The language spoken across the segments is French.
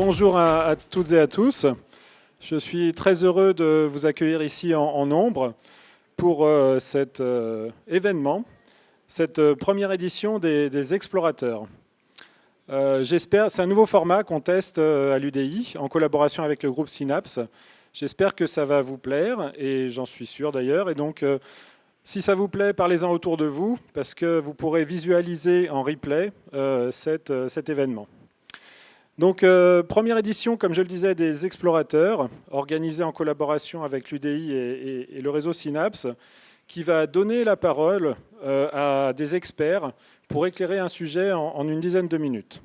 Bonjour à toutes et à tous. Je suis très heureux de vous accueillir ici en nombre pour cet événement, cette première édition des Explorateurs. J'espère, c'est un nouveau format qu'on teste à l'UDI en collaboration avec le groupe Synapse. J'espère que ça va vous plaire et j'en suis sûr d'ailleurs. Et donc, si ça vous plaît, parlez-en autour de vous parce que vous pourrez visualiser en replay cet événement. Donc, première édition, comme je le disais, des Explorateurs, organisée en collaboration avec l'UDI et le réseau Synapse, qui va donner la parole à des experts pour éclairer un sujet en une dizaine de minutes.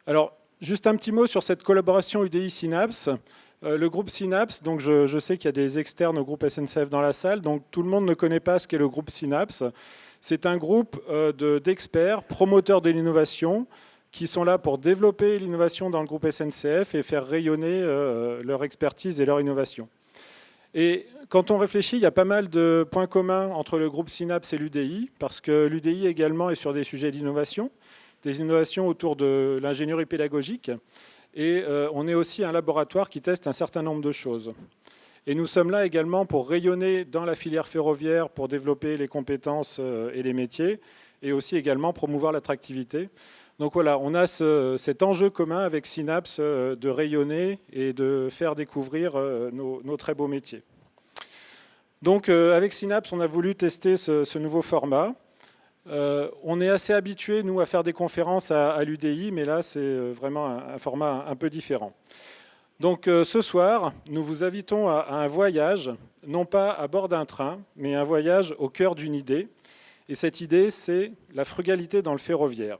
Alors, juste un petit mot sur cette collaboration UDI-Synapse. Le groupe Synapse, donc je sais qu'il y a des externes au groupe SNCF dans la salle, donc tout le monde ne connaît pas ce qu'est le groupe Synapse. C'est un groupe d'experts, promoteurs de l'innovation, qui sont là pour développer l'innovation dans le groupe SNCF et faire rayonner leur expertise et leur innovation. Et quand on réfléchit, il y a pas mal de points communs entre le groupe Synapse et l'UDI, parce que l'UDI également est sur des sujets d'innovation, des innovations autour de l'ingénierie pédagogique, et on est aussi un laboratoire qui teste un certain nombre de choses. Et nous sommes là également pour rayonner dans la filière ferroviaire, pour développer les compétences et les métiers, et aussi également promouvoir l'attractivité. Donc voilà, on a cet enjeu commun avec Synapse de rayonner et de faire découvrir nos très beaux métiers. Donc avec Synapse, on a voulu tester ce nouveau format. On est assez habitué, nous, à faire des conférences à l'UDI, mais là, c'est vraiment un format un peu différent. Donc ce soir, nous vous invitons à un voyage, non pas à bord d'un train, mais un voyage au cœur d'une idée. Et cette idée, c'est la frugalité dans le ferroviaire.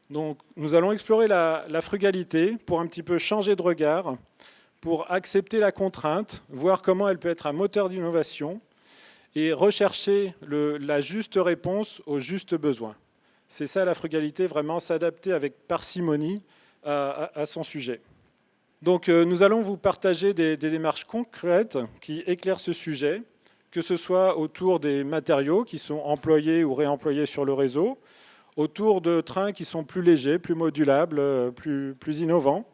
Donc, nous allons explorer la frugalité pour un petit peu changer de regard, pour accepter la contrainte, voir comment elle peut être un moteur d'innovation et rechercher la juste réponse aux justes besoins. C'est ça la frugalité, vraiment s'adapter avec parcimonie à son sujet. Donc, nous allons vous partager des démarches concrètes qui éclairent ce sujet, que ce soit autour des matériaux qui sont employés ou réemployés sur le réseau, autour de trains qui sont plus légers, plus modulables, plus innovants,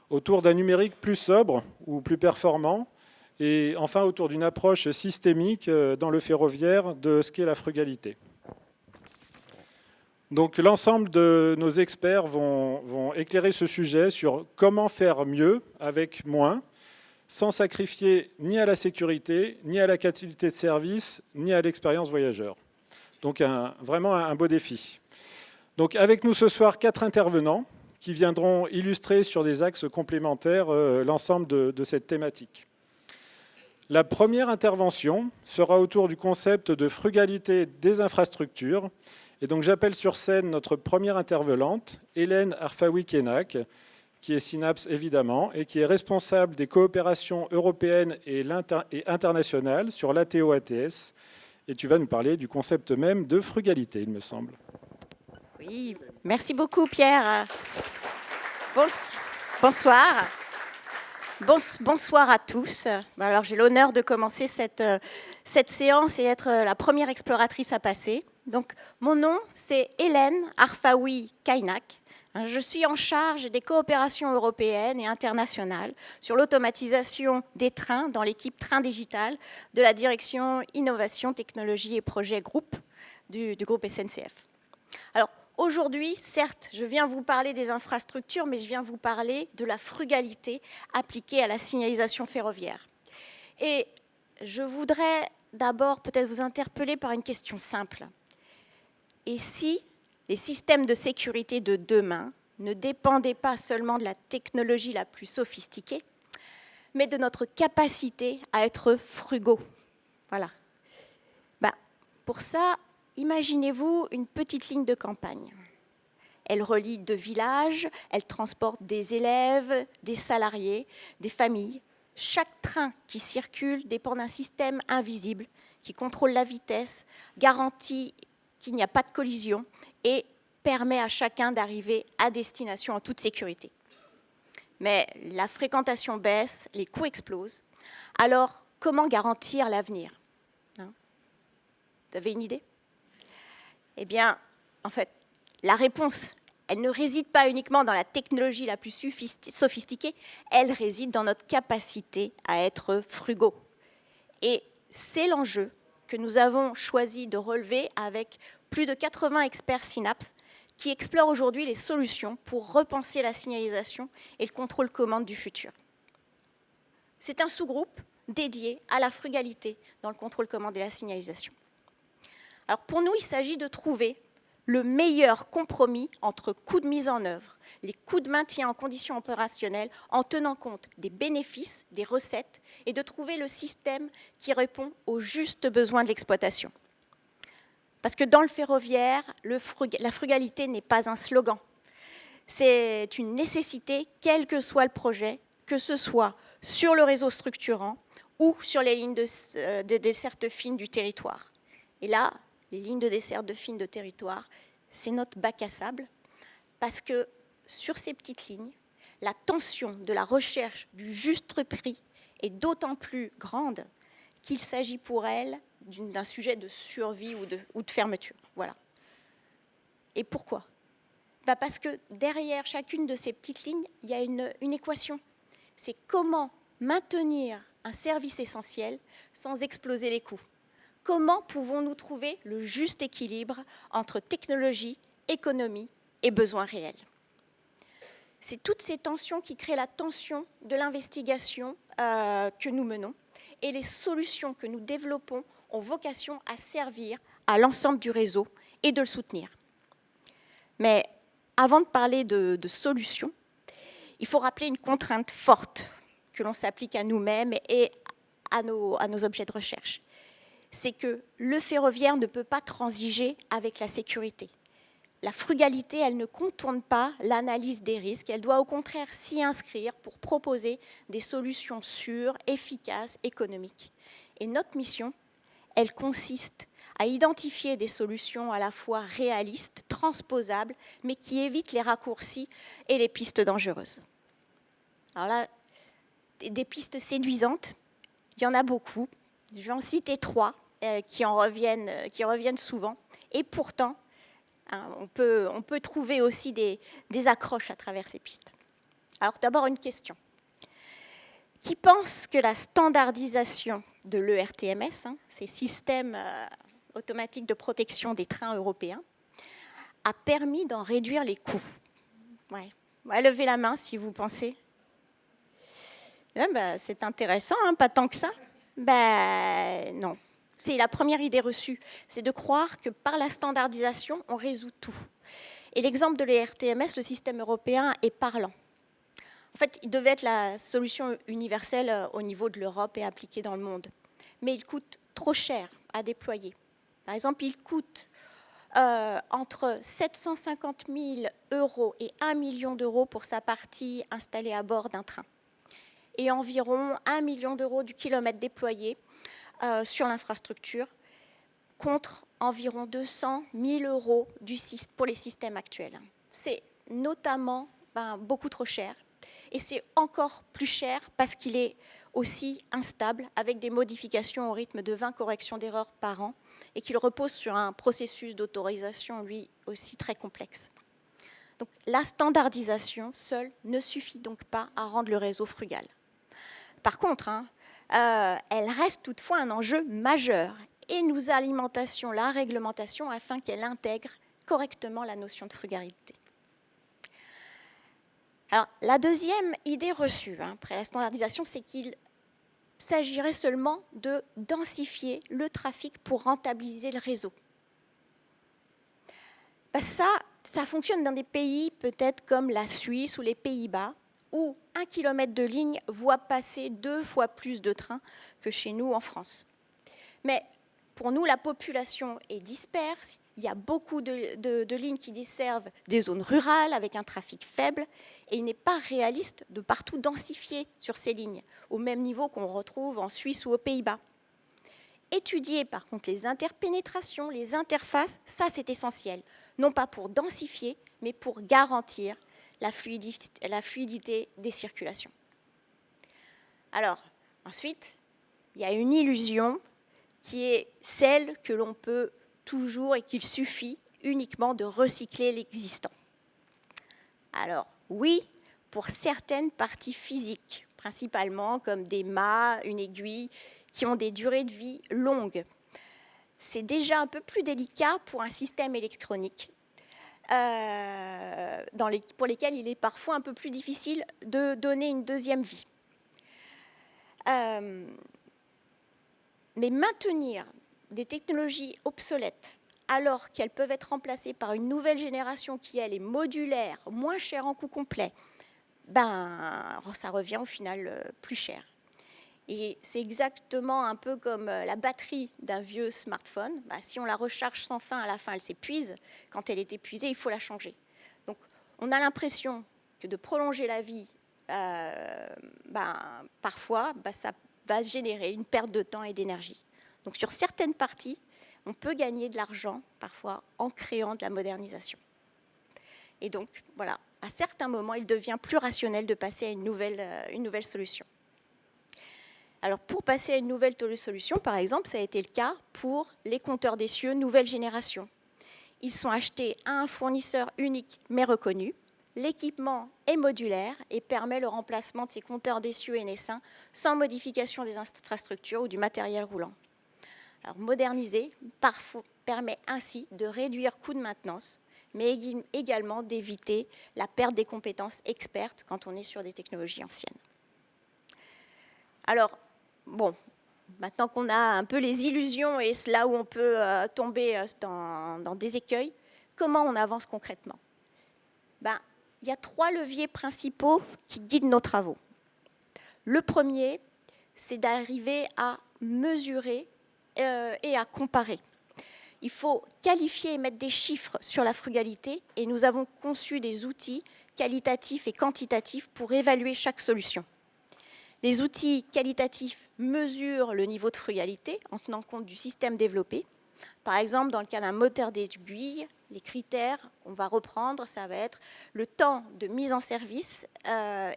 autour d'un numérique plus sobre ou plus performant, et enfin autour d'une approche systémique dans le ferroviaire de ce qu'est la frugalité. Donc l'ensemble de nos experts vont éclairer ce sujet sur comment faire mieux avec moins, sans sacrifier ni à la sécurité, ni à la qualité de service, ni à l'expérience voyageur. Donc vraiment un beau défi. Donc avec nous ce soir, 4 intervenants qui viendront illustrer sur des axes complémentaires l'ensemble de cette thématique. La première intervention sera autour du concept de frugalité des infrastructures. Et donc j'appelle sur scène notre première intervenante, Hélène Arfaoui-Kenak, qui est Synapse évidemment, et qui est responsable des coopérations européennes et internationales sur l'ATO-ATS. Et tu vas nous parler du concept même de frugalité, il me semble. Oui, merci beaucoup Pierre. Bonsoir. Bonsoir à tous. Alors j'ai l'honneur de commencer cette séance et être la première exploratrice à passer. Donc mon nom c'est Hélène Arfaoui-Kenak. Je suis en charge des coopérations européennes et internationales sur l'automatisation des trains dans l'équipe Train Digital de la direction Innovation, Technologie et Projets Groupe du groupe SNCF. Alors, aujourd'hui, certes, je viens vous parler des infrastructures, mais je viens vous parler de la frugalité appliquée à la signalisation ferroviaire. Et je voudrais d'abord peut-être vous interpeller par une question simple. Et si les systèmes de sécurité de demain ne dépendaient pas seulement de la technologie la plus sophistiquée, mais de notre capacité à être frugaux? Voilà. Pour ça, imaginez-vous une petite ligne de campagne. Elle relie 2 villages, elle transporte des élèves, des salariés, des familles. Chaque train qui circule dépend d'un système invisible qui contrôle la vitesse, garantit qu'il n'y a pas de collision et permet à chacun d'arriver à destination en toute sécurité. Mais la fréquentation baisse, les coûts explosent. Alors, comment garantir l'avenir? Vous avez une idée? Eh bien, en fait, la réponse, elle ne réside pas uniquement dans la technologie la plus sophistiquée, elle réside dans notre capacité à être frugaux. Et c'est l'enjeu que nous avons choisi de relever avec plus de 80 experts Synapse qui explorent aujourd'hui les solutions pour repenser la signalisation et le contrôle commande du futur. C'est un sous-groupe dédié à la frugalité dans le contrôle commande et la signalisation. Alors pour nous, il s'agit de trouver le meilleur compromis entre coûts de mise en œuvre, les coûts de maintien en conditions opérationnelles, en tenant compte des bénéfices, des recettes, et de trouver le système qui répond aux justes besoins de l'exploitation. Parce que dans le ferroviaire, la frugalité n'est pas un slogan. C'est une nécessité, quel que soit le projet, que ce soit sur le réseau structurant ou sur les lignes de desserte fine du territoire. Et là, les lignes de desserte fine de territoire, c'est notre bac à sable, parce que sur ces petites lignes, la tension de la recherche du juste prix est d'autant plus grande qu'il s'agit pour elle d'un sujet de survie ou de fermeture. Voilà. Et pourquoi ? Parce que derrière chacune de ces petites lignes, il y a une équation. C'est comment maintenir un service essentiel sans exploser les coûts. Comment pouvons-nous trouver le juste équilibre entre technologie, économie et besoins réels ? C'est toutes ces tensions qui créent la tension de l'investigation que nous menons, et les solutions que nous développons ont vocation à servir à l'ensemble du réseau et de le soutenir. Mais avant de parler de solutions, il faut rappeler une contrainte forte que l'on s'applique à nous-mêmes et à nos objets de recherche. C'est que le ferroviaire ne peut pas transiger avec la sécurité. La frugalité, elle ne contourne pas l'analyse des risques, elle doit au contraire s'y inscrire pour proposer des solutions sûres, efficaces, économiques. Et notre mission, elle consiste à identifier des solutions à la fois réalistes, transposables, mais qui évitent les raccourcis et les pistes dangereuses. Alors là, des pistes séduisantes, il y en a beaucoup. Je vais en citer 3 qui reviennent souvent. Et pourtant, on peut trouver aussi des accroches à travers ces pistes. Alors d'abord, une question. Qui pense que la standardisation de l'ERTMS, ces systèmes automatiques de protection des trains européens, a permis d'en réduire les coûts ? Ouais. Levez la main si vous pensez. C'est intéressant, pas tant que ça. Non. C'est la première idée reçue, c'est de croire que par la standardisation, on résout tout. Et l'exemple de l'ERTMS, le système européen, est parlant. En fait, il devait être la solution universelle au niveau de l'Europe et appliquée dans le monde. Mais il coûte trop cher à déployer. Par exemple, il coûte entre 750 000 € et 1 million d'euros pour sa partie installée à bord d'un train. Et environ 1 million d'euros du kilomètre déployé sur l'infrastructure, contre environ 200 000 € pour les systèmes actuels. C'est notamment beaucoup trop cher, et c'est encore plus cher parce qu'il est aussi instable, avec des modifications au rythme de 20 corrections d'erreurs par an, et qu'il repose sur un processus d'autorisation, lui aussi très complexe. Donc, la standardisation seule ne suffit donc pas à rendre le réseau frugal. Par contre, elle reste toutefois un enjeu majeur, et nous alimentation la réglementation afin qu'elle intègre correctement la notion de frugalité. Alors, la deuxième idée reçue après la standardisation, c'est qu'il s'agirait seulement de densifier le trafic pour rentabiliser le réseau. Ça fonctionne dans des pays peut-être comme la Suisse ou les Pays-Bas, où 1 kilomètre de ligne voit passer 2 fois plus de trains que chez nous en France. Mais pour nous, la population est disperse. Il y a beaucoup de lignes qui desservent des zones rurales avec un trafic faible, et il n'est pas réaliste de partout densifier sur ces lignes, au même niveau qu'on retrouve en Suisse ou aux Pays-Bas. Étudier par contre les interpénétrations, les interfaces, ça c'est essentiel, non pas pour densifier, mais pour garantir la fluidité des circulations. Alors, ensuite, il y a une illusion qui est celle que l'on peut toujours et qu'il suffit uniquement de recycler l'existant. Alors, oui, pour certaines parties physiques, principalement comme des mâts, une aiguille, qui ont des durées de vie longues. C'est déjà un peu plus délicat pour un système électronique, pour lesquels il est parfois un peu plus difficile de donner une deuxième vie. Mais maintenir des technologies obsolètes alors qu'elles peuvent être remplacées par une nouvelle génération qui, elle, est modulaire, moins chère en coût complet, ça revient au final plus cher. Et c'est exactement un peu comme la batterie d'un vieux smartphone. Si on la recharge sans fin, à la fin, elle s'épuise. Quand elle est épuisée, il faut la changer. Donc, on a l'impression que de prolonger la vie, parfois, ça va générer une perte de temps et d'énergie. Donc, sur certaines parties, on peut gagner de l'argent, parfois, en créant de la modernisation. Et donc, voilà, à certains moments, il devient plus rationnel de passer à une nouvelle solution. Alors, pour passer à une nouvelle solution, par exemple, ça a été le cas pour les compteurs d'essieux nouvelle génération. Ils sont achetés à un fournisseur unique mais reconnu. L'équipement est modulaire et permet le remplacement de ces compteurs d'essieux et naissants sans modification des infrastructures ou du matériel roulant. Alors, moderniser permet ainsi de réduire coûts de maintenance, mais également d'éviter la perte des compétences expertes quand on est sur des technologies anciennes. Alors, bon, maintenant qu'on a un peu les illusions et c'est là où on peut tomber dans des écueils, comment on avance concrètement ? Il y a 3 leviers principaux qui guident nos travaux. Le premier, c'est d'arriver à mesurer et à comparer. Il faut qualifier et mettre des chiffres sur la frugalité et nous avons conçu des outils qualitatifs et quantitatifs pour évaluer chaque solution. Les outils qualitatifs mesurent le niveau de frugalité en tenant compte du système développé. Par exemple, dans le cas d'un moteur d'aiguille, les critères qu'on va reprendre, ça va être le temps de mise en service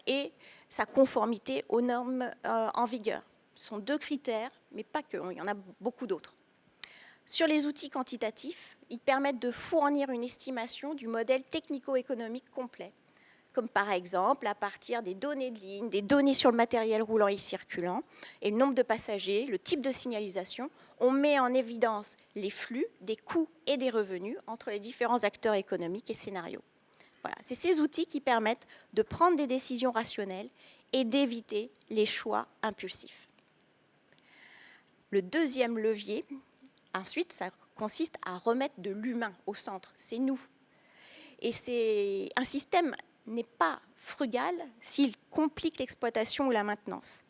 et sa conformité aux normes en vigueur. Ce sont 2 critères, mais pas que, il y en a beaucoup d'autres. Sur les outils quantitatifs, ils permettent de fournir une estimation du modèle technico-économique complet, comme par exemple à partir des données de ligne, des données sur le matériel roulant et circulant, et le nombre de passagers, le type de signalisation, on met en évidence les flux, des coûts et des revenus entre les différents acteurs économiques et scénarios. Voilà, c'est ces outils qui permettent de prendre des décisions rationnelles et d'éviter les choix impulsifs. Le deuxième levier, ensuite, ça consiste à remettre de l'humain au centre, c'est nous. Et c'est un système n'est pas frugal s'il complique l'exploitation ou la maintenance.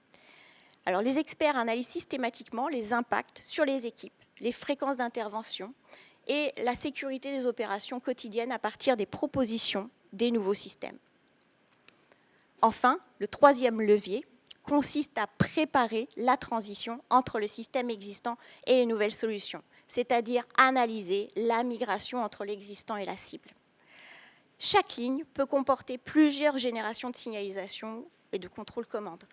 Alors, les experts analysent systématiquement les impacts sur les équipes, les fréquences d'intervention et la sécurité des opérations quotidiennes à partir des propositions des nouveaux systèmes. Enfin, le troisième levier consiste à préparer la transition entre le système existant et les nouvelles solutions, c'est-à-dire analyser la migration entre l'existant et la cible. Chaque ligne peut comporter plusieurs générations de signalisation et de contrôle-commande.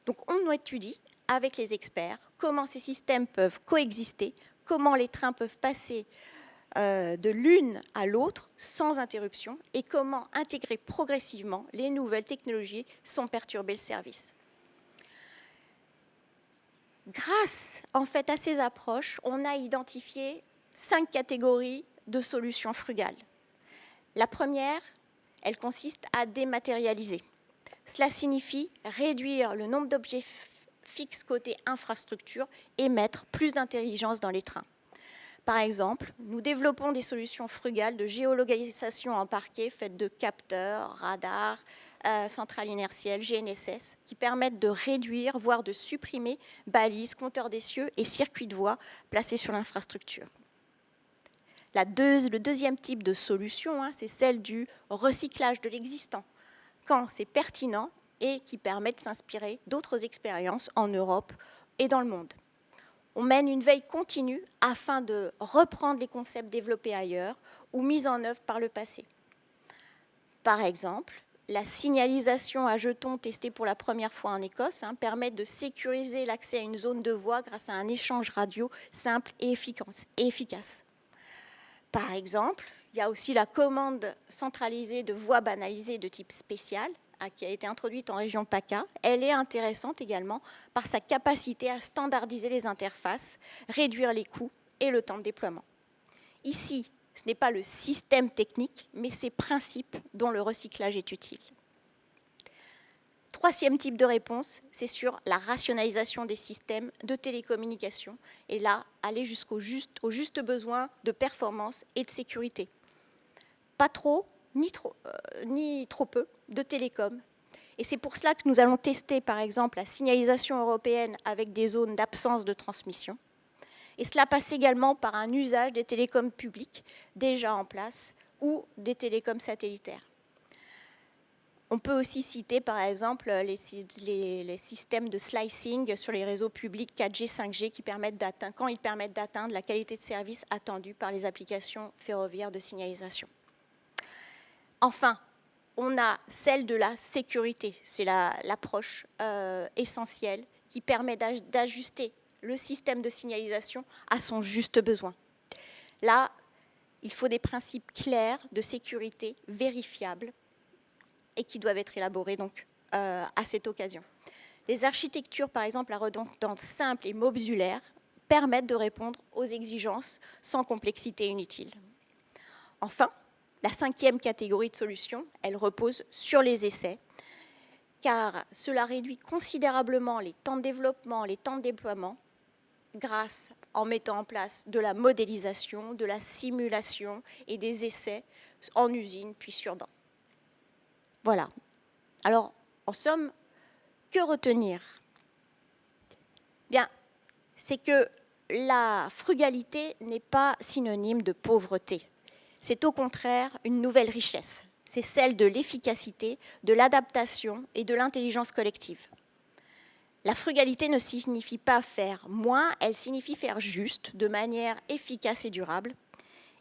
Donc on étudie avec les experts comment ces systèmes peuvent coexister, comment les trains peuvent passer de l'une à l'autre sans interruption et comment intégrer progressivement les nouvelles technologies sans perturber le service. Grâce en fait à ces approches, on a identifié 5 catégories de solutions frugales. La première, elle consiste à dématérialiser. Cela signifie réduire le nombre d'objets fixes côté infrastructure et mettre plus d'intelligence dans les trains. Par exemple, nous développons des solutions frugales de géolocalisation embarquée faites de capteurs, radars, centrales inertielles, GNSS, qui permettent de réduire, voire de supprimer balises, compteurs d'essieux et circuits de voie placés sur l'infrastructure. Le deuxième type de solution, c'est celle du recyclage de l'existant, quand c'est pertinent et qui permet de s'inspirer d'autres expériences en Europe et dans le monde. On mène une veille continue afin de reprendre les concepts développés ailleurs ou mis en œuvre par le passé. Par exemple, la signalisation à jetons testée pour la première fois en Écosse permet de sécuriser l'accès à une zone de voie grâce à un échange radio simple et efficace. Par exemple, Il y a aussi la commande centralisée de voix banalisées de type spécial, qui a été introduite en région PACA. Elle est intéressante également par sa capacité à standardiser les interfaces, réduire les coûts et le temps de déploiement. Ici, ce n'est pas le système technique, mais ses principes dont le recyclage est utile. Troisième type de réponse, c'est sur la rationalisation des systèmes de télécommunication, et là, aller jusqu'au juste besoin de performance et de sécurité. Pas trop, ni trop peu de télécom. Et c'est pour cela que nous allons tester, par exemple, la signalisation européenne avec des zones d'absence de transmission. Et cela passe également par un usage des télécoms publics déjà en place ou des télécoms satellitaires. On peut aussi citer, par exemple, les systèmes de slicing sur les réseaux publics 4G, 5G quand ils permettent d'atteindre la qualité de service attendue par les applications ferroviaires de signalisation. Enfin, on a celle de la sécurité. C'est l'approche essentielle qui permet d'ajuster le système de signalisation à son juste besoin. Là, il faut des principes clairs de sécurité vérifiables et qui doivent être élaborés donc, à cette occasion. Les architectures, par exemple, à redondance simple et modulaire, permettent de répondre aux exigences sans complexité inutile. Enfin, la cinquième catégorie de solutions, elle repose sur les essais, car cela réduit considérablement les temps de développement, les temps de déploiement, grâce en mettant en place de la modélisation, de la simulation et des essais en usine puis sur banc. Voilà. Alors, en somme, que retenir ? Bien, c'est que la frugalité n'est pas synonyme de pauvreté. C'est au contraire une nouvelle richesse. C'est celle de l'efficacité, de l'adaptation et de l'intelligence collective. La frugalité ne signifie pas faire moins, elle signifie faire juste, de manière efficace et durable.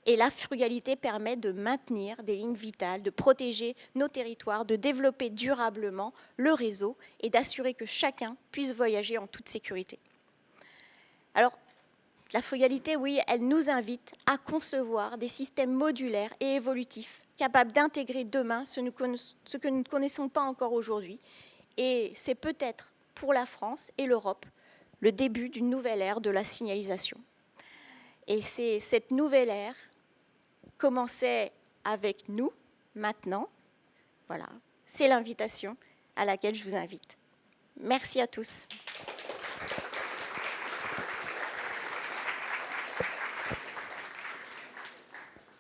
Et la frugalité permet de maintenir des lignes vitales, de protéger nos territoires, de développer durablement le réseau et d'assurer que chacun puisse voyager en toute sécurité. Alors, la frugalité, oui, elle nous invite à concevoir des systèmes modulaires et évolutifs capables d'intégrer demain ce que nous ne connaissons pas encore aujourd'hui. Et c'est peut-être pour la France et l'Europe le début d'une nouvelle ère de la signalisation. Et c'est cette nouvelle ère commençait avec nous, maintenant. Voilà, c'est l'invitation à laquelle je vous invite. Merci à tous.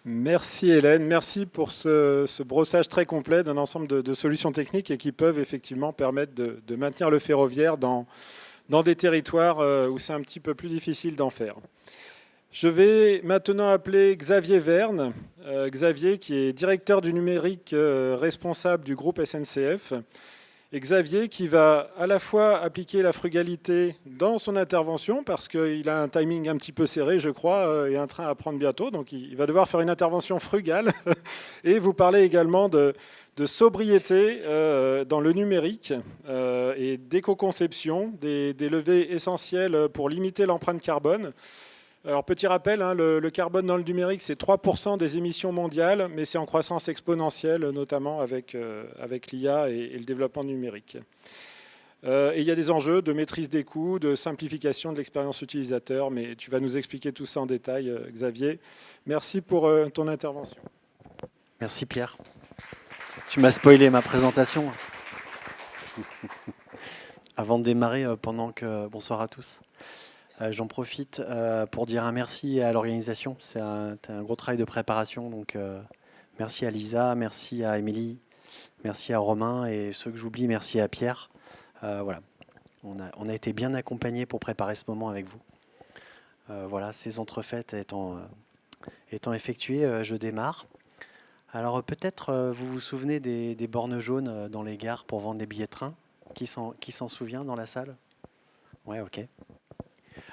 Merci Hélène, merci pour ce brossage très complet d'un ensemble de solutions techniques et qui peuvent effectivement permettre de maintenir le ferroviaire dans des territoires où c'est un petit peu plus difficile d'en faire. Je vais maintenant appeler Xavier Verne, Xavier qui est directeur du numérique responsable du groupe SNCF, et Xavier qui va à la fois appliquer la frugalité dans son intervention, parce qu'il a un timing un petit peu serré, je crois, et un train à prendre bientôt, donc il va devoir faire une intervention frugale, et vous parler également de sobriété dans le numérique et d'éco-conception, des leviers essentiels pour limiter l'empreinte carbone. Alors, petit rappel, hein, le carbone dans le numérique, c'est 3% des émissions mondiales, mais c'est en croissance exponentielle, notamment avec l'IA et le développement numérique. Et il y a des enjeux de maîtrise des coûts, de simplification de l'expérience utilisateur, mais tu vas nous expliquer tout ça en détail, Xavier. Merci pour ton intervention. Merci Pierre. Tu m'as spoilé ma présentation. Avant de démarrer, bonsoir à tous. J'en profite pour dire un merci à l'organisation. C'est un gros travail de préparation. Donc, merci à Lisa, merci à Émilie, merci à Romain et ceux que j'oublie, merci à Pierre. Voilà, on a été bien accompagnés pour préparer ce moment avec vous. Voilà, ces entrefaites étant effectuées, je démarre. Alors peut-être vous vous souvenez des bornes jaunes dans les gares pour vendre des billets de train. Qui s'en souvient dans la salle? Ouais, ok.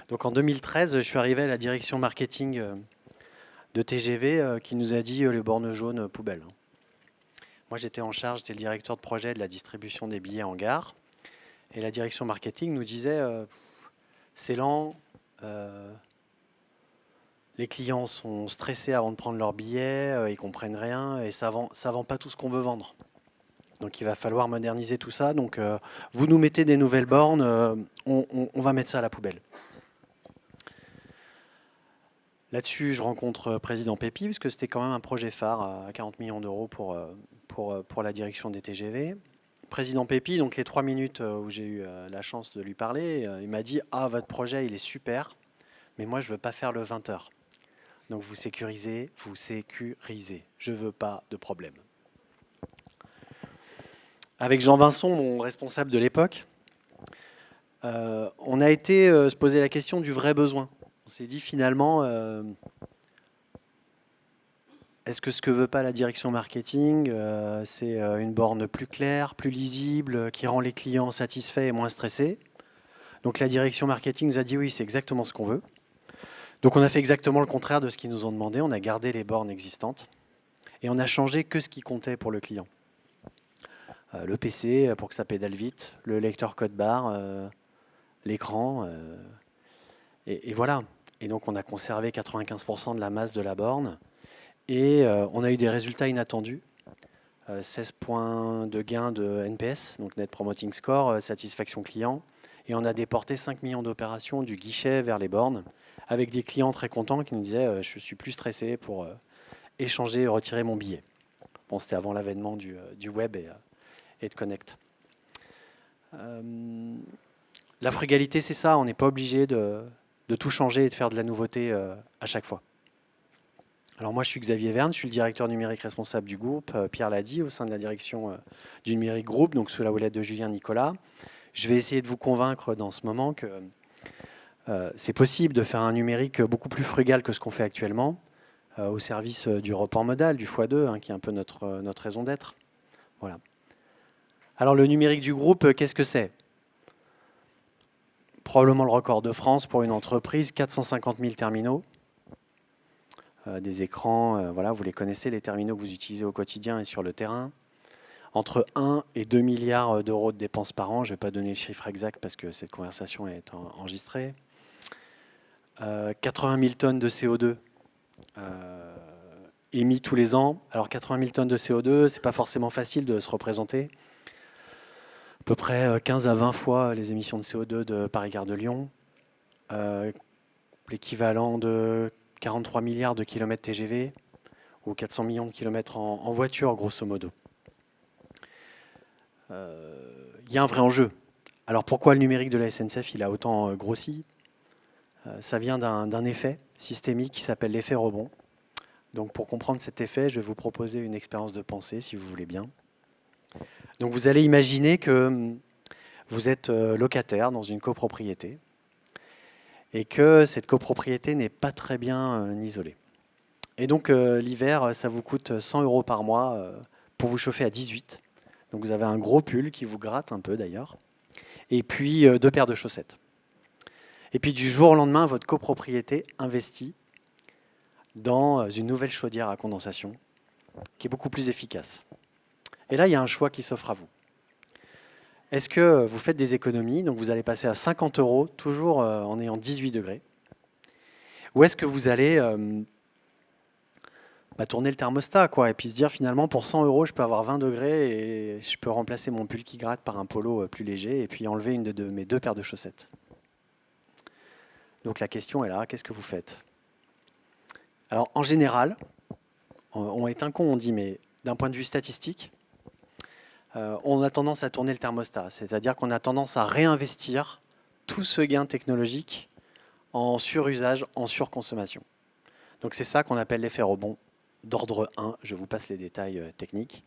Donc en 2013, je suis arrivé à la direction marketing de TGV qui nous a dit les bornes jaunes poubelles. Moi j'étais en charge, j'étais le directeur de projet de la distribution des billets en gare. Et la direction marketing nous disait c'est lent, Les clients sont stressés avant de prendre leur billet, ils comprennent rien et ça vend pas tout ce qu'on veut vendre. Donc il va falloir moderniser tout ça. Donc vous nous mettez des nouvelles bornes, on va mettre ça à la poubelle. Là-dessus, je rencontre Président Pépi, parce que c'était quand même un projet phare à 40 millions d'euros pour la direction des TGV. Président Pépi, donc les 3 minutes où j'ai eu la chance de lui parler, il m'a dit « Ah, votre projet, il est super, mais moi, je ne veux pas faire le 20h. Donc vous sécurisez, je ne veux pas de problème. » Avec Jean Vincent, mon responsable de l'époque, on a été se poser la question du vrai besoin. On s'est dit finalement, est-ce que ce que veut pas la direction marketing, c'est une borne plus claire, plus lisible, qui rend les clients satisfaits et moins stressés? Donc la direction marketing nous a dit oui, c'est exactement ce qu'on veut. Donc on a fait exactement le contraire de ce qu'ils nous ont demandé. On a gardé les bornes existantes et on a changé que ce qui comptait pour le client. Le PC pour que ça pédale vite, le lecteur code barre, l'écran, et voilà. Et donc on a conservé 95% de la masse de la borne et on a eu des résultats inattendus. 16 points de gain de NPS, donc Net Promoting Score, satisfaction client. Et on a déporté 5 millions d'opérations du guichet vers les bornes avec des clients très contents qui nous disaient je suis plus stressé pour échanger et retirer mon billet. Bon, c'était avant l'avènement du web et de Connect. La frugalité, c'est ça, on n'est pas obligé de tout changer et de faire de la nouveauté à chaque fois. Alors moi, je suis Xavier Verne, je suis le directeur numérique responsable du groupe. Pierre l'a dit, au sein de la direction du numérique groupe, donc sous la houlette de Julien Nicolas. Je vais essayer de vous convaincre dans ce moment que c'est possible de faire un numérique beaucoup plus frugal que ce qu'on fait actuellement, au service du report modal, du x2, qui est un peu notre raison d'être. Voilà. Alors le numérique du groupe, qu'est-ce que c'est? Probablement le record de France pour une entreprise, 450 000 terminaux. Des écrans, voilà, vous les connaissez, les terminaux que vous utilisez au quotidien et sur le terrain. Entre 1 et 2 milliards d'euros de dépenses par an. Je ne vais pas donner le chiffre exact parce que cette conversation est enregistrée. 80 000 tonnes de CO2 émis tous les ans. Alors 80 000 tonnes de CO2, ce n'est pas forcément facile de se représenter. À peu près 15 à 20 fois les émissions de CO2 de Paris-Gare de Lyon. L'équivalent de 43 milliards de kilomètres TGV ou 400 millions de kilomètres en voiture, grosso modo. Il y a un vrai enjeu. Alors pourquoi le numérique de la SNCF il a autant grossi? Ça vient d'un effet systémique qui s'appelle l'effet rebond. Donc pour comprendre cet effet, je vais vous proposer une expérience de pensée, si vous voulez bien. Donc vous allez imaginer que vous êtes locataire dans une copropriété et que cette copropriété n'est pas très bien isolée. Et donc l'hiver, ça vous coûte 100 € par mois pour vous chauffer à 18. Donc vous avez un gros pull qui vous gratte un peu d'ailleurs. Et puis 2 paires de chaussettes. Et puis du jour au lendemain, votre copropriété investit dans une nouvelle chaudière à condensation qui est beaucoup plus efficace. Et là, il y a un choix qui s'offre à vous. Est-ce que vous faites des économies, donc vous allez passer à 50 €, toujours en ayant 18 degrés? Ou est-ce que vous allez tourner le thermostat, quoi, et puis se dire finalement pour 100 €, je peux avoir 20 degrés et je peux remplacer mon pull qui gratte par un polo plus léger et puis enlever une de mes 2 paires de chaussettes. Donc la question est là, qu'est-ce que vous faites? Alors en général, on est un con, on dit, mais d'un point de vue statistique, on a tendance à tourner le thermostat, c'est-à-dire qu'on a tendance à réinvestir tout ce gain technologique en surusage, en surconsommation. Donc c'est ça qu'on appelle l'effet rebond d'ordre 1, je vous passe les détails techniques.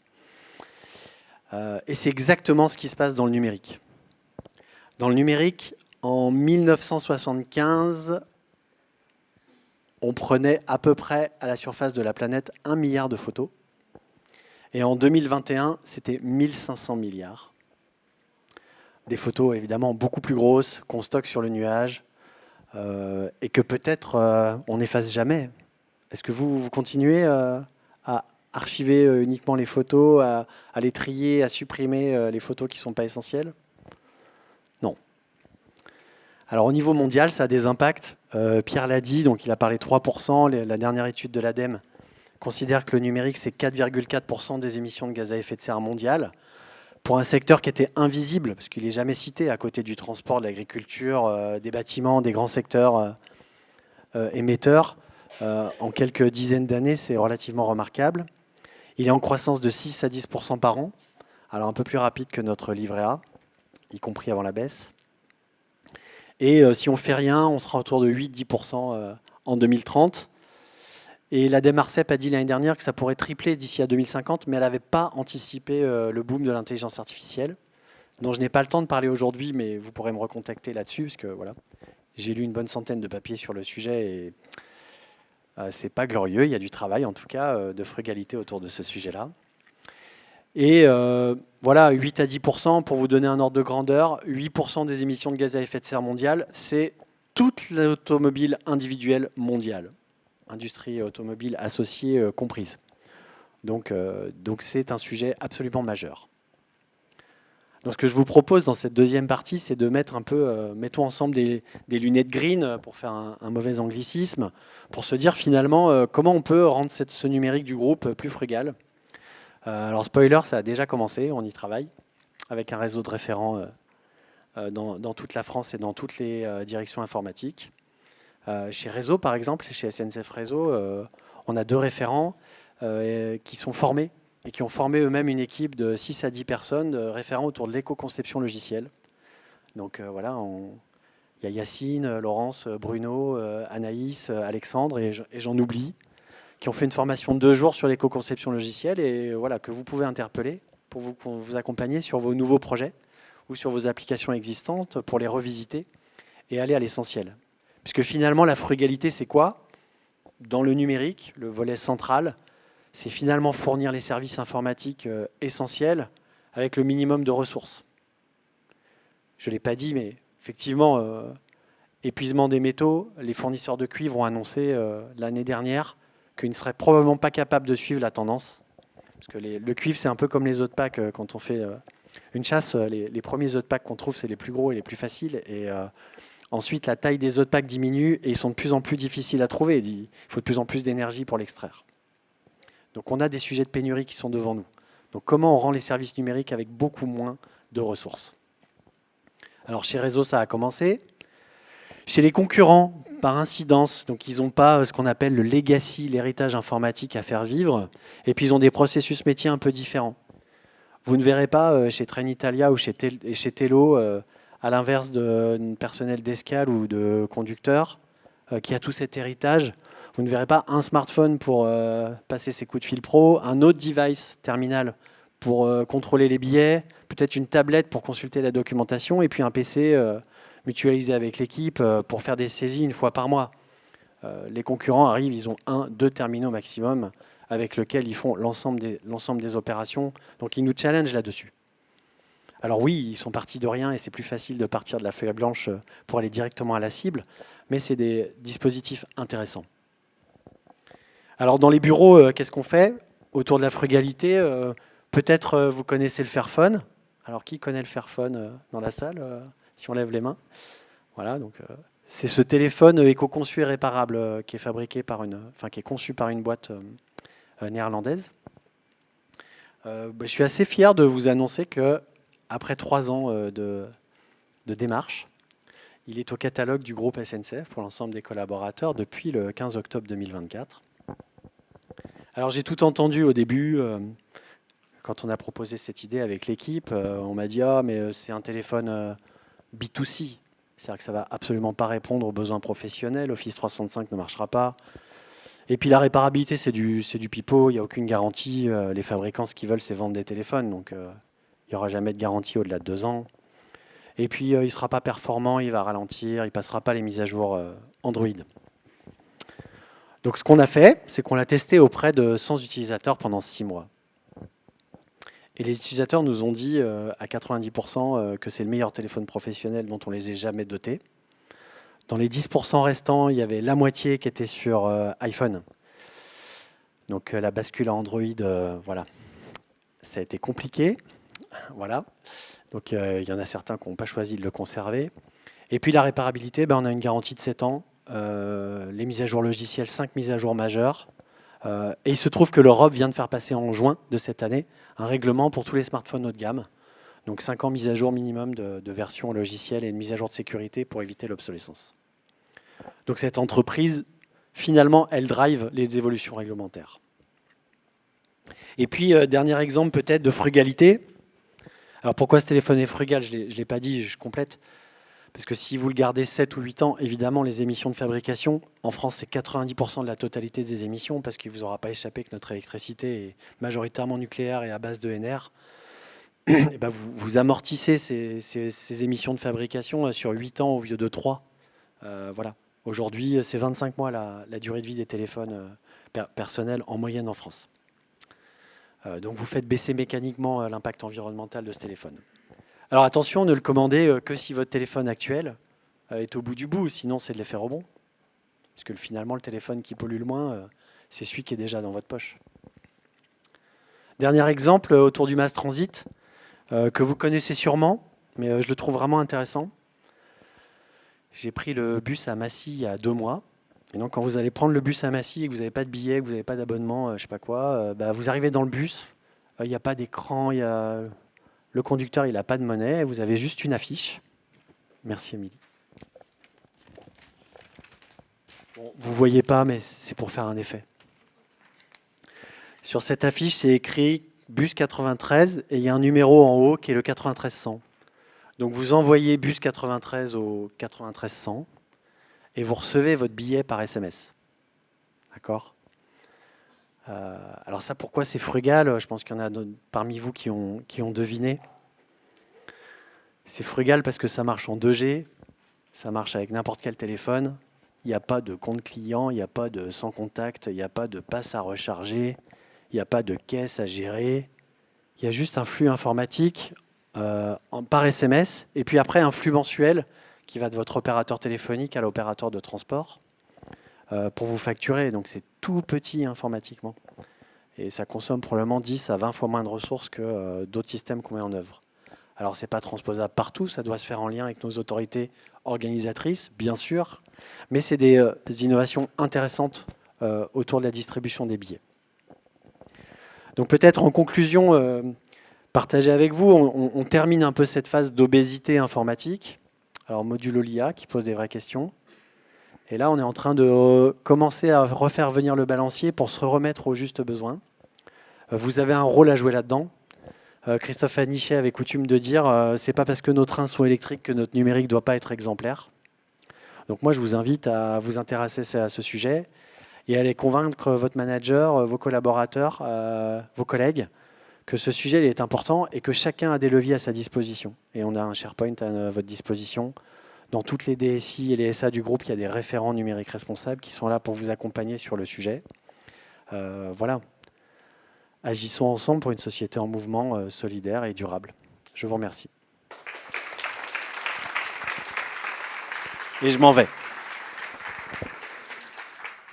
Et c'est exactement ce qui se passe dans le numérique. Dans le numérique, en 1975, on prenait à peu près à la surface de la planète 1 milliard de photos. Et en 2021, c'était 1500 milliards. Des photos évidemment beaucoup plus grosses, qu'on stocke sur le nuage, et que peut-être on n'efface jamais. Est-ce que vous continuez à archiver uniquement les photos, à les trier, à supprimer les photos qui ne sont pas essentielles? Non. Alors au niveau mondial, ça a des impacts Pierre l'a dit, donc il a parlé 3%. La dernière étude de l'ADEME considère que le numérique, c'est 4,4% des émissions de gaz à effet de serre mondiales. Pour un secteur qui était invisible, parce qu'il n'est jamais cité à côté du transport, de l'agriculture, des bâtiments, des grands secteurs émetteurs, en quelques dizaines d'années, c'est relativement remarquable. Il est en croissance de 6 à 10% par an, alors un peu plus rapide que notre livret A, y compris avant la baisse. Et si on ne fait rien, on sera autour de 8-10% en 2030. Et l'ADEME Arcep a dit l'année dernière que ça pourrait tripler d'ici à 2050, mais elle n'avait pas anticipé le boom de l'intelligence artificielle, dont je n'ai pas le temps de parler aujourd'hui, mais vous pourrez me recontacter là-dessus, parce que voilà, j'ai lu une bonne centaine de papiers sur le sujet et c'est pas glorieux. Il y a du travail, en tout cas, de frugalité autour de ce sujet-là. Et voilà, 8 à 10%, pour vous donner un ordre de grandeur, 8% des émissions de gaz à effet de serre mondiales, c'est toute l'automobile individuelle mondiale. Industrie automobile associée comprise. Donc c'est un sujet absolument majeur. Donc ce que je vous propose dans cette deuxième partie, c'est de mettre un peu, mettons ensemble des lunettes green, pour faire un mauvais anglicisme, pour se dire finalement comment on peut rendre ce numérique du groupe plus frugal. Alors spoiler, ça a déjà commencé, on y travaille, avec un réseau de référents dans toute la France et dans toutes les directions informatiques. Chez Réseau, par exemple, chez SNCF Réseau, on a 2 référents qui sont formés et qui ont formé eux-mêmes une équipe de 6 à 10 personnes référents autour de l'éco-conception logicielle. Donc voilà, il y a Yacine, Laurence, Bruno, Anaïs, Alexandre et j'en oublie, qui ont fait une formation de 2 jours sur l'éco-conception logicielle et voilà, que vous pouvez interpeller pour vous accompagner sur vos nouveaux projets ou sur vos applications existantes pour les revisiter et aller à l'essentiel. Puisque finalement, la frugalité, c'est quoi? Dans le numérique, le volet central, c'est finalement fournir les services informatiques essentiels avec le minimum de ressources. Je ne l'ai pas dit, mais effectivement, épuisement des métaux, les fournisseurs de cuivre ont annoncé l'année dernière qu'ils ne seraient probablement pas capables de suivre la tendance. Parce que le cuivre, c'est un peu comme les œufs de Pâques. Quand on fait une chasse, les premiers œufs de Pâques qu'on trouve, c'est les plus gros et les plus faciles. Et ensuite, la taille des œufs de Pâques diminue et ils sont de plus en plus difficiles à trouver. Il faut de plus en plus d'énergie pour l'extraire. Donc on a des sujets de pénurie qui sont devant nous. Donc comment on rend les services numériques avec beaucoup moins de ressources? Alors chez Réseau, ça a commencé. Chez les concurrents, par incidence, donc ils n'ont pas ce qu'on appelle le legacy, l'héritage informatique à faire vivre, et puis ils ont des processus métiers un peu différents. Vous ne verrez pas chez Trenitalia ou chez Tello, à l'inverse d'un personnel d'escale ou de conducteur, qui a tout cet héritage, vous ne verrez pas un smartphone pour passer ses coups de fil pro, un autre device terminal pour contrôler les billets, peut-être une tablette pour consulter la documentation, et puis un PC mutualisé avec l'équipe pour faire des saisies une fois par mois. Les concurrents arrivent, ils ont 1-2 terminaux maximum avec lesquels ils font l'ensemble des opérations. Donc ils nous challengent là-dessus. Alors oui, ils sont partis de rien et c'est plus facile de partir de la feuille blanche pour aller directement à la cible, mais c'est des dispositifs intéressants. Alors dans les bureaux, qu'est-ce qu'on fait autour de la frugalité? Peut-être vous connaissez le Fairphone. Alors qui connaît le Fairphone dans la salle, si on lève les mains? Voilà, donc c'est ce téléphone éco-conçu et réparable qui est fabriqué qui est conçu par une boîte néerlandaise. Je suis assez fier de vous annoncer que après 3 ans de démarche, il est au catalogue du groupe SNCF pour l'ensemble des collaborateurs depuis le 15 octobre 2024. Alors j'ai tout entendu au début, quand on a proposé cette idée avec l'équipe, on m'a dit « Ah, mais c'est un téléphone B2C ». C'est-à-dire que ça ne va absolument pas répondre aux besoins professionnels, Office 365 ne marchera pas. Et puis la réparabilité, c'est du pipeau, il n'y a aucune garantie. Les fabricants, ce qu'ils veulent, c'est vendre des téléphones, donc il n'y aura jamais de garantie au-delà de 2 ans. Et puis il ne sera pas performant, il va ralentir, il ne passera pas les mises à jour Android. Donc ce qu'on a fait, c'est qu'on l'a testé auprès de 100 utilisateurs pendant 6 mois. Et les utilisateurs nous ont dit à 90% que c'est le meilleur téléphone professionnel dont on les ait jamais dotés. Dans les 10% restants, il y avait la moitié qui était sur iPhone. Donc la bascule à Android, voilà, ça a été compliqué. Voilà. Donc il y en a certains qui n'ont pas choisi de le conserver. Et puis la réparabilité, on a une garantie de 7 ans. les mises à jour logicielles, 5 mises à jour majeures. Et il se trouve que l'Europe vient de faire passer en juin de cette année un règlement pour tous les smartphones haut de gamme. Donc 5 ans mise à jour minimum de version logicielle et une mise à jour de sécurité pour éviter l'obsolescence. Donc cette entreprise, finalement, elle drive les évolutions réglementaires. Et puis, dernier exemple peut-être de frugalité. Alors pourquoi ce téléphone est frugal? Je ne l'ai pas dit, je complète. Parce que si vous le gardez 7 ou 8 ans, évidemment, les émissions de fabrication, en France, c'est 90% de la totalité des émissions, parce qu'il ne vous aura pas échappé que notre électricité est majoritairement nucléaire et à base d'ENR. Et ben vous amortissez ces émissions de fabrication sur 8 ans au lieu de 3. Voilà. Aujourd'hui, c'est 25 mois la durée de vie des téléphones personnels en moyenne en France. Donc vous faites baisser mécaniquement l'impact environnemental de ce téléphone. Alors attention, ne le commandez que si votre téléphone actuel est au bout du bout, sinon c'est de l'effet rebond. Parce que finalement, le téléphone qui pollue le moins, c'est celui qui est déjà dans votre poche. Dernier exemple autour du mass transit, que vous connaissez sûrement, mais je le trouve vraiment intéressant. J'ai pris le bus à Massy il y a 2 mois. Et donc quand vous allez prendre le bus à Massy et que vous n'avez pas de billet, que vous n'avez pas d'abonnement, je ne sais pas quoi, vous arrivez dans le bus, il n'y a pas d'écran, le conducteur il n'a pas de monnaie, vous avez juste une affiche. Merci Émilie. Bon, vous ne voyez pas, mais c'est pour faire un effet. Sur cette affiche, c'est écrit bus 93 et il y a un numéro en haut qui est le 9300. Donc vous envoyez bus 93 au 9300 et vous recevez votre billet par SMS. D'accord ? Alors ça, pourquoi c'est frugal? Je pense qu'il y en a parmi vous qui ont deviné. C'est frugal parce que ça marche en 2G, ça marche avec n'importe quel téléphone. Il n'y a pas de compte client, il n'y a pas de sans contact, il n'y a pas de passe à recharger, il n'y a pas de caisse à gérer. Il y a juste un flux informatique par SMS et puis après un flux mensuel qui va de votre opérateur téléphonique à l'opérateur de transport pour vous facturer. Donc c'est tout petit informatiquement. Et ça consomme probablement 10 à 20 fois moins de ressources que d'autres systèmes qu'on met en œuvre. Alors, ce n'est pas transposable partout, ça doit se faire en lien avec nos autorités organisatrices, bien sûr, mais c'est des innovations intéressantes autour de la distribution des billets. Donc peut-être en conclusion, partager avec vous, on termine un peu cette phase d'obésité informatique. Alors, modulo l'IA qui pose des vraies questions. Et là, on est en train de commencer à refaire venir le balancier pour se remettre aux justes besoins. Vous avez un rôle à jouer là-dedans. Christophe Anichet avait coutume de dire c'est pas parce que nos trains sont électriques que notre numérique ne doit pas être exemplaire. Donc moi, je vous invite à vous intéresser à ce sujet et à aller convaincre votre manager, vos collaborateurs, vos collègues que ce sujet il est important et que chacun a des leviers à sa disposition. Et on a un SharePoint à votre disposition. Dans toutes les DSI et les SA du groupe, il y a des référents numériques responsables qui sont là pour vous accompagner sur le sujet. Voilà. Agissons ensemble pour une société en mouvement solidaire et durable. Je vous remercie. Et je m'en vais.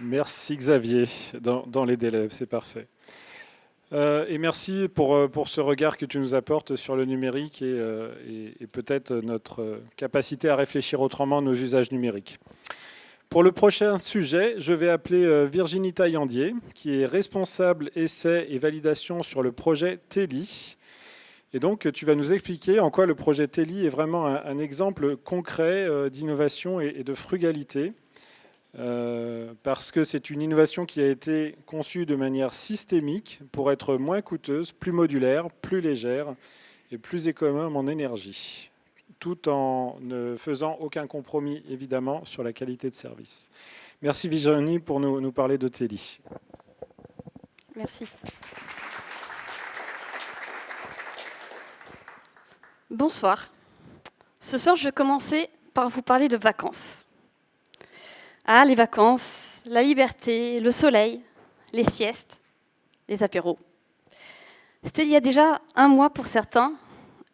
Merci Xavier, dans les délais, c'est parfait. Et merci pour ce regard que tu nous apportes sur le numérique et peut-être notre capacité à réfléchir autrement nos usages numériques. Pour le prochain sujet, je vais appeler Virginie Taillandier, qui est responsable essai et validation sur le projet TELI. Et donc, tu vas nous expliquer en quoi le projet TELI est vraiment un exemple concret d'innovation et de frugalité, parce que c'est une innovation qui a été conçue de manière systémique pour être moins coûteuse, plus modulaire, plus légère et plus économe en énergie, tout en ne faisant aucun compromis, évidemment, sur la qualité de service. Merci Virginie pour nous parler de TELI. Merci. Bonsoir. Ce soir, je vais commencer par vous parler de vacances. Ah, les vacances, la liberté, le soleil, les siestes, les apéros. C'était il y a déjà 1 mois pour certains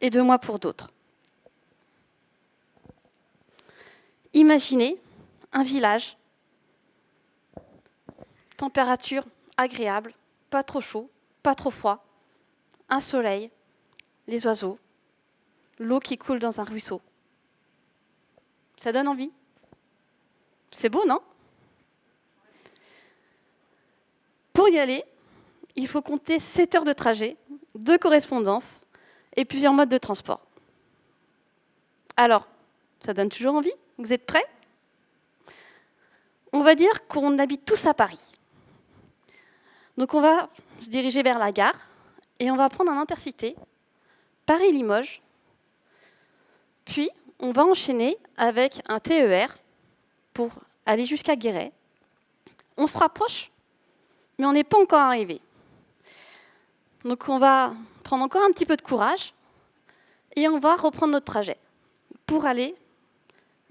et 2 mois pour d'autres. Imaginez un village, température agréable, pas trop chaud, pas trop froid, un soleil, les oiseaux, l'eau qui coule dans un ruisseau. Ça donne envie ? C'est beau, non? Pour y aller, il faut compter 7 heures de trajet, 2 correspondances et plusieurs modes de transport. Alors, ça donne toujours envie? Vous êtes prêts? On va dire qu'on habite tous à Paris. Donc on va se diriger vers la gare et on va prendre un intercité, Paris-Limoges, puis on va enchaîner avec un TER pour aller jusqu'à Guéret. On se rapproche, mais on n'est pas encore arrivé. Donc on va prendre encore un petit peu de courage et on va reprendre notre trajet pour aller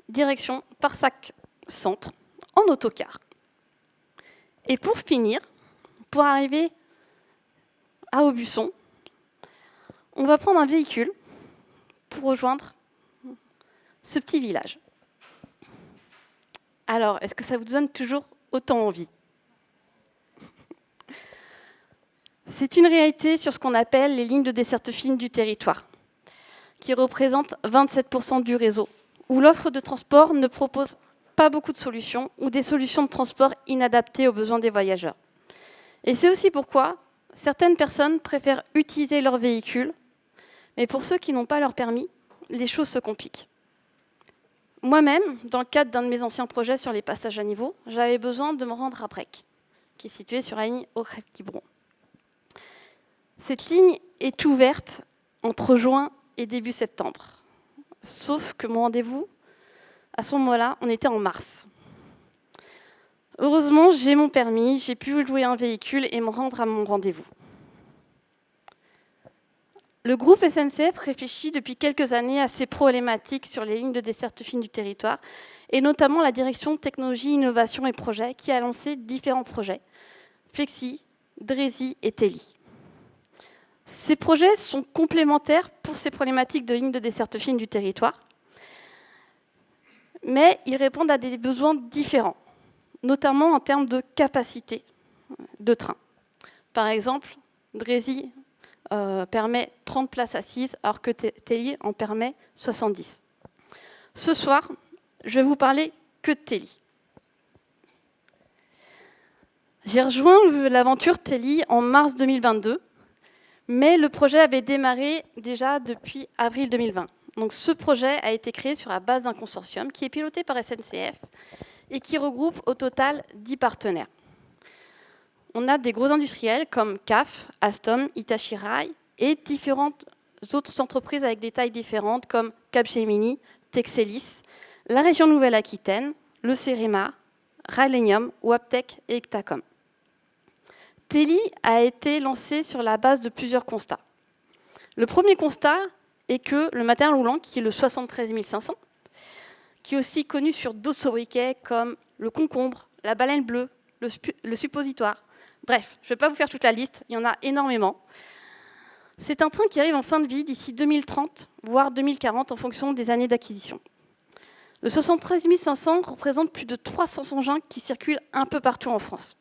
direction Parsac Centre en autocar. Et pour finir, pour arriver à Aubusson, on va prendre un véhicule pour rejoindre ce petit village. Alors, est-ce que ça vous donne toujours autant envie? C'est une réalité sur ce qu'on appelle les lignes de desserte fine du territoire, qui représentent 27% du réseau, où l'offre de transport ne propose pas beaucoup de solutions ou des solutions de transport inadaptées aux besoins des voyageurs. Et c'est aussi pourquoi certaines personnes préfèrent utiliser leur véhicule, mais pour ceux qui n'ont pas leur permis, les choses se compliquent. Moi-même, dans le cadre d'un de mes anciens projets sur les passages à niveau, j'avais besoin de me rendre à Brec, qui est situé sur la ligne Auxerre-Quiberon. Cette ligne est ouverte entre juin et début septembre. Sauf que mon rendez-vous, à ce moment-là, on était en mars. Heureusement, j'ai mon permis, j'ai pu louer un véhicule et me rendre à mon rendez-vous. Le groupe SNCF réfléchit depuis quelques années à ces problématiques sur les lignes de desserte fine du territoire, et notamment la direction Technologie, Innovation et Projets, qui a lancé différents projets, Flexi, Drési et Telly. Ces projets sont complémentaires pour ces problématiques de lignes de desserte fine du territoire, mais ils répondent à des besoins différents, notamment en termes de capacité de train. Par exemple, Drési permet 30 places assises, alors que Telly en permet 70. Ce soir, je vais vous parler que de Telly. J'ai rejoint l'aventure Telly en mars 2022, mais le projet avait démarré déjà depuis avril 2020. Donc ce projet a été créé sur la base d'un consortium qui est piloté par SNCF et qui regroupe au total 10 partenaires. On a des gros industriels comme CAF, Alstom, Hitachi Rail et différentes autres entreprises avec des tailles différentes comme Capgemini, Texelis, la région Nouvelle-Aquitaine, le CEREMA, Railenium, Wabtec et Ectacom. Telly a été lancé sur la base de plusieurs constats. Le premier constat est que le matériel roulant, qui est le 73 500, qui est aussi connu sur d'autres sobriquets comme le concombre, la baleine bleue, le suppositoire. Bref, je ne vais pas vous faire toute la liste, il y en a énormément. C'est un train qui arrive en fin de vie d'ici 2030, voire 2040, en fonction des années d'acquisition. Le 73 500 représente plus de 300 engins qui circulent un peu partout en France.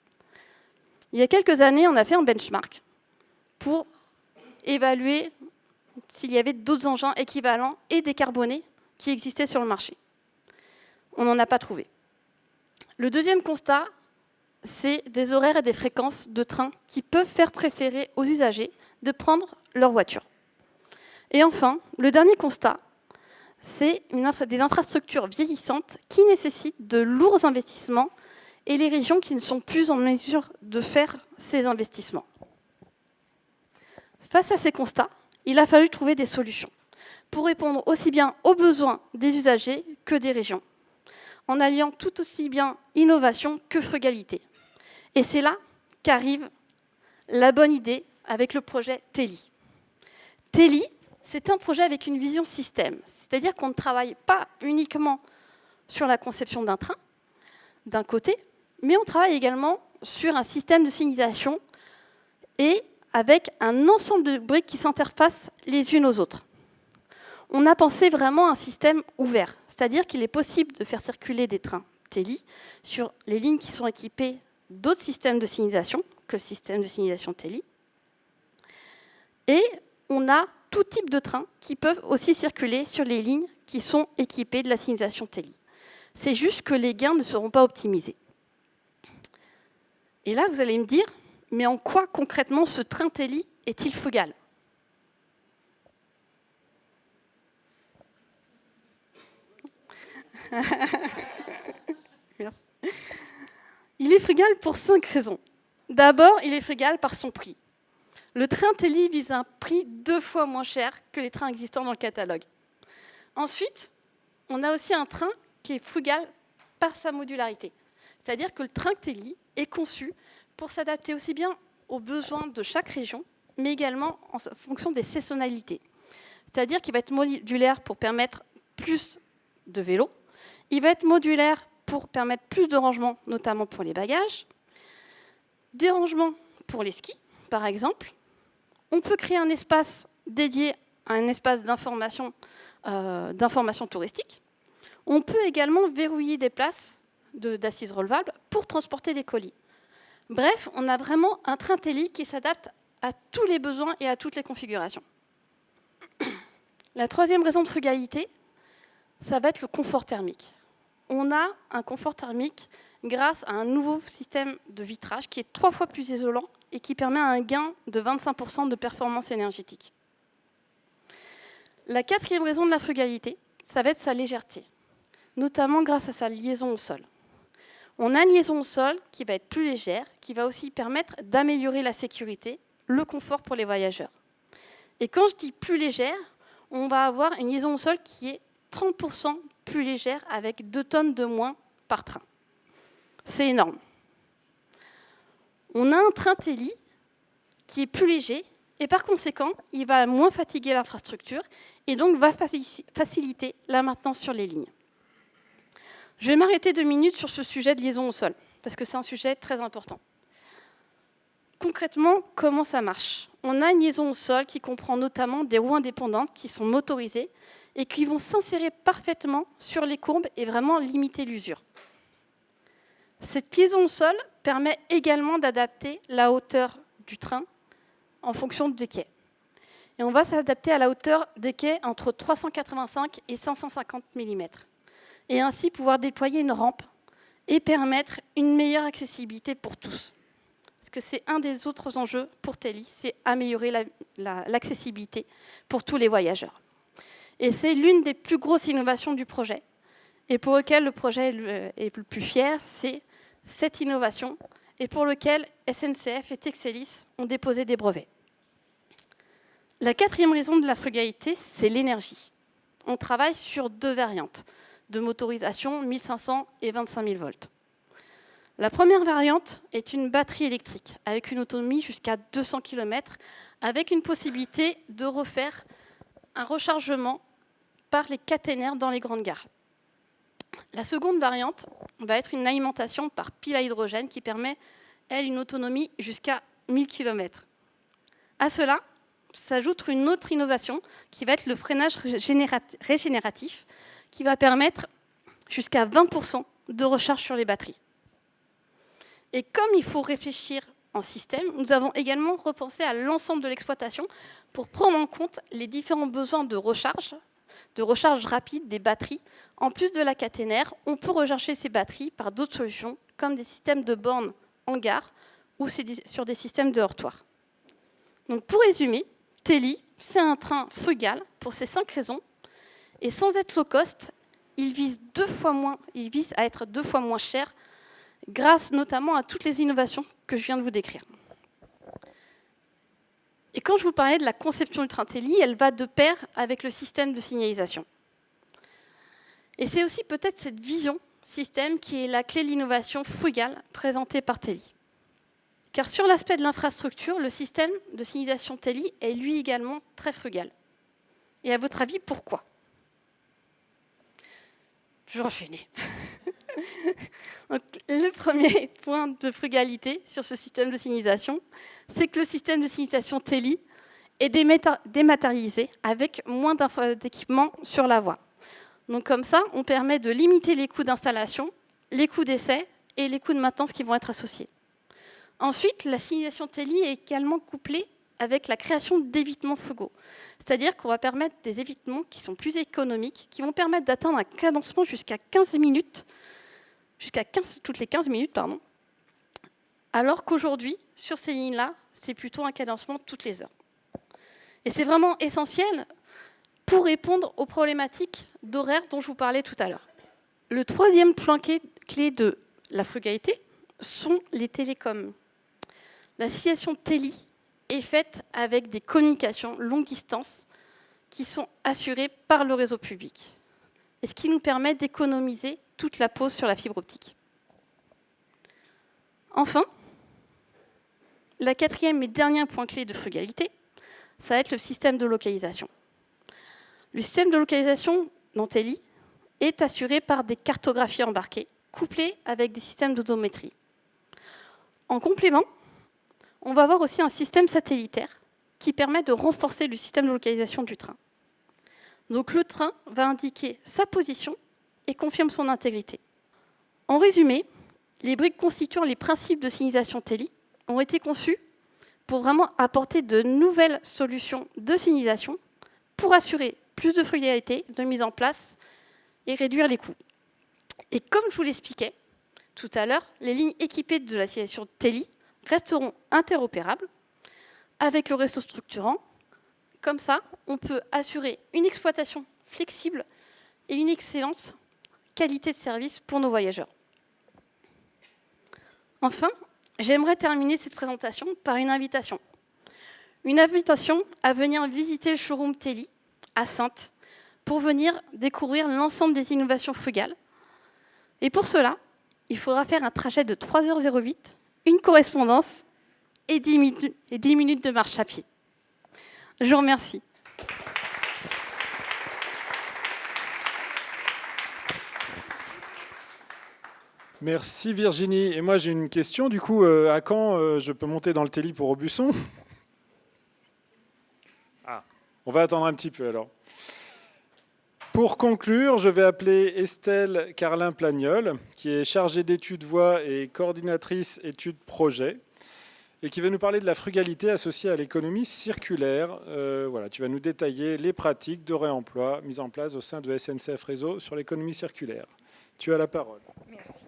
Il y a quelques années, on a fait un benchmark pour évaluer s'il y avait d'autres engins équivalents et décarbonés qui existaient sur le marché. On n'en a pas trouvé. Le deuxième constat, c'est des horaires et des fréquences de train qui peuvent faire préférer aux usagers de prendre leur voiture. Et enfin, le dernier constat, c'est des infrastructures vieillissantes qui nécessitent de lourds investissements et les régions qui ne sont plus en mesure de faire ces investissements. Face à ces constats, il a fallu trouver des solutions pour répondre aussi bien aux besoins des usagers que des régions, en alliant tout aussi bien innovation que frugalité. Et c'est là qu'arrive la bonne idée avec le projet Telly. Telly, c'est un projet avec une vision système, c'est-à-dire qu'on ne travaille pas uniquement sur la conception d'un train, d'un côté, mais on travaille également sur un système de signalisation et avec un ensemble de briques qui s'interfacent les unes aux autres. On a pensé vraiment à un système ouvert, c'est-à-dire qu'il est possible de faire circuler des trains Telly sur les lignes qui sont équipées d'autres systèmes de signalisation que le système de signalisation Telly. Et on a tout type de trains qui peuvent aussi circuler sur les lignes qui sont équipées de la signalisation Telly. C'est juste que les gains ne seront pas optimisés. Et là, vous allez me dire, mais en quoi concrètement ce train Teli est-il frugal ? Merci. Il est frugal pour 5 raisons. D'abord, il est frugal par son prix. Le train Teli vise un prix 2 fois moins cher que les trains existants dans le catalogue. Ensuite, on a aussi un train qui est frugal par sa modularité. C'est-à-dire que le train Teli est conçu pour s'adapter aussi bien aux besoins de chaque région, mais également en fonction des saisonnalités. C'est-à-dire qu'il va être modulaire pour permettre plus de vélos, il va être modulaire pour permettre plus de rangements, notamment pour les bagages, des rangements pour les skis, par exemple. On peut créer un espace dédié à un espace d'information touristique. On peut également verrouiller des places d'assises relevables pour transporter des colis. Bref, on a vraiment un train Teli qui s'adapte à tous les besoins et à toutes les configurations. La troisième raison de frugalité, ça va être le confort thermique. On a un confort thermique grâce à un nouveau système de vitrage qui est 3 fois plus isolant et qui permet un gain de 25% de performance énergétique. La quatrième raison de la frugalité, ça va être sa légèreté, notamment grâce à sa liaison au sol. On a une liaison au sol qui va être plus légère, qui va aussi permettre d'améliorer la sécurité, le confort pour les voyageurs. Et quand je dis plus légère, on va avoir une liaison au sol qui est 30% plus légère avec 2 tonnes de moins par train. C'est énorme. On a un train Teli qui est plus léger et par conséquent, il va moins fatiguer l'infrastructure et donc va faciliter la maintenance sur les lignes. Je vais m'arrêter 2 minutes sur ce sujet de liaison au sol parce que c'est un sujet très important. Concrètement, comment ça marche ? On a une liaison au sol qui comprend notamment des roues indépendantes qui sont motorisées et qui vont s'insérer parfaitement sur les courbes et vraiment limiter l'usure. Cette liaison au sol permet également d'adapter la hauteur du train en fonction des quais. Et on va s'adapter à la hauteur des quais entre 385 et 550 mm. Et ainsi pouvoir déployer une rampe et permettre une meilleure accessibilité pour tous. Parce que c'est un des autres enjeux pour Teli, c'est améliorer l'accessibilité pour tous les voyageurs. Et c'est l'une des plus grosses innovations du projet. Et pour lequel le projet est le plus fier, c'est cette innovation, et pour lequel SNCF et Texelis ont déposé des brevets. La quatrième raison de la frugalité, c'est l'énergie. On travaille sur 2 variantes de motorisation, 1500 et 25 000 volts. La première variante est une batterie électrique, avec une autonomie jusqu'à 200 km, avec une possibilité de refaire un rechargement par les caténaires dans les grandes gares. La seconde variante va être une alimentation par pile à hydrogène qui permet, elle, une autonomie jusqu'à 1000 km. À cela s'ajoute une autre innovation qui va être le freinage régénératif qui va permettre jusqu'à 20% de recharge sur les batteries. Et comme il faut réfléchir en système, nous avons également repensé à l'ensemble de l'exploitation pour prendre en compte les différents besoins de recharge rapide des batteries. En plus de la caténaire, on peut recharger ces batteries par d'autres solutions, comme des systèmes de bornes en gare ou sur des systèmes de heurtoir. Donc pour résumer, Teli, c'est un train frugal pour ces 5 raisons. Et sans être low cost, il vise à être 2 fois moins cher, grâce notamment à toutes les innovations que je viens de vous décrire. Et quand je vous parlais de la conception du train Teli, elle va de pair avec le système de signalisation. Et c'est aussi peut-être cette vision système qui est la clé de l'innovation frugale présentée par Teli. Car sur l'aspect de l'infrastructure, le système de signalisation Teli est lui également très frugal. Et à votre avis, pourquoi ? Je vais enchaîner. Donc, le premier point de frugalité sur ce système de signalisation, c'est que le système de signalisation Teli est dématérialisé avec moins d'équipements sur la voie. Donc comme ça, on permet de limiter les coûts d'installation, les coûts d'essai et les coûts de maintenance qui vont être associés. Ensuite, la signalisation Teli est également couplée avec la création d'évitements frugaux. C'est-à-dire qu'on va permettre des évitements qui sont plus économiques, qui vont permettre d'atteindre un cadencement jusqu'à 15 minutes, toutes les 15 minutes, pardon, alors qu'aujourd'hui, sur ces lignes-là, c'est plutôt un cadencement toutes les heures. Et c'est vraiment essentiel pour répondre aux problématiques d'horaire dont je vous parlais tout à l'heure. Le troisième point clé de la frugalité sont les télécoms. La signalisation Téli est faite avec des communications longue distance qui sont assurées par le réseau public, et ce qui nous permet d'économiser toute la pause sur la fibre optique. Enfin, le quatrième et dernier point clé de frugalité, ça va être le système de localisation. Le système de localisation dans Téli est assuré par des cartographies embarquées, couplées avec des systèmes d'odométrie. En complément, on va avoir aussi un système satellitaire qui permet de renforcer le système de localisation du train. Donc le train va indiquer sa position et confirme son intégrité. En résumé, les briques constituant les principes de signalisation Téli ont été conçues pour vraiment apporter de nouvelles solutions de signalisation pour assurer plus de fluidité, de mise en place et réduire les coûts. Et comme je vous l'expliquais tout à l'heure, les lignes équipées de la signalisation Téli resteront interopérables avec le réseau structurant. Comme ça, on peut assurer une exploitation flexible et une excellente qualité de service pour nos voyageurs. Enfin, j'aimerais terminer cette présentation par une invitation. Une invitation à venir visiter le showroom Téli à Saintes pour venir découvrir l'ensemble des innovations frugales. Et pour cela, il faudra faire un trajet de 3h08, une correspondance et 10 minutes de marche à pied. Je vous remercie. Merci Virginie. Et moi j'ai une question, du coup, à quand je peux monter dans le Téli pour Aubusson? On va attendre un petit peu alors. Pour conclure, je vais appeler Estelle Carlin-Plagnol, qui est chargée d'études voix et coordinatrice études projet, et qui va nous parler de la frugalité associée à l'économie circulaire. Voilà, tu vas nous détailler les pratiques de réemploi mises en place au sein de SNCF Réseau sur l'économie circulaire. Tu as la parole. Merci.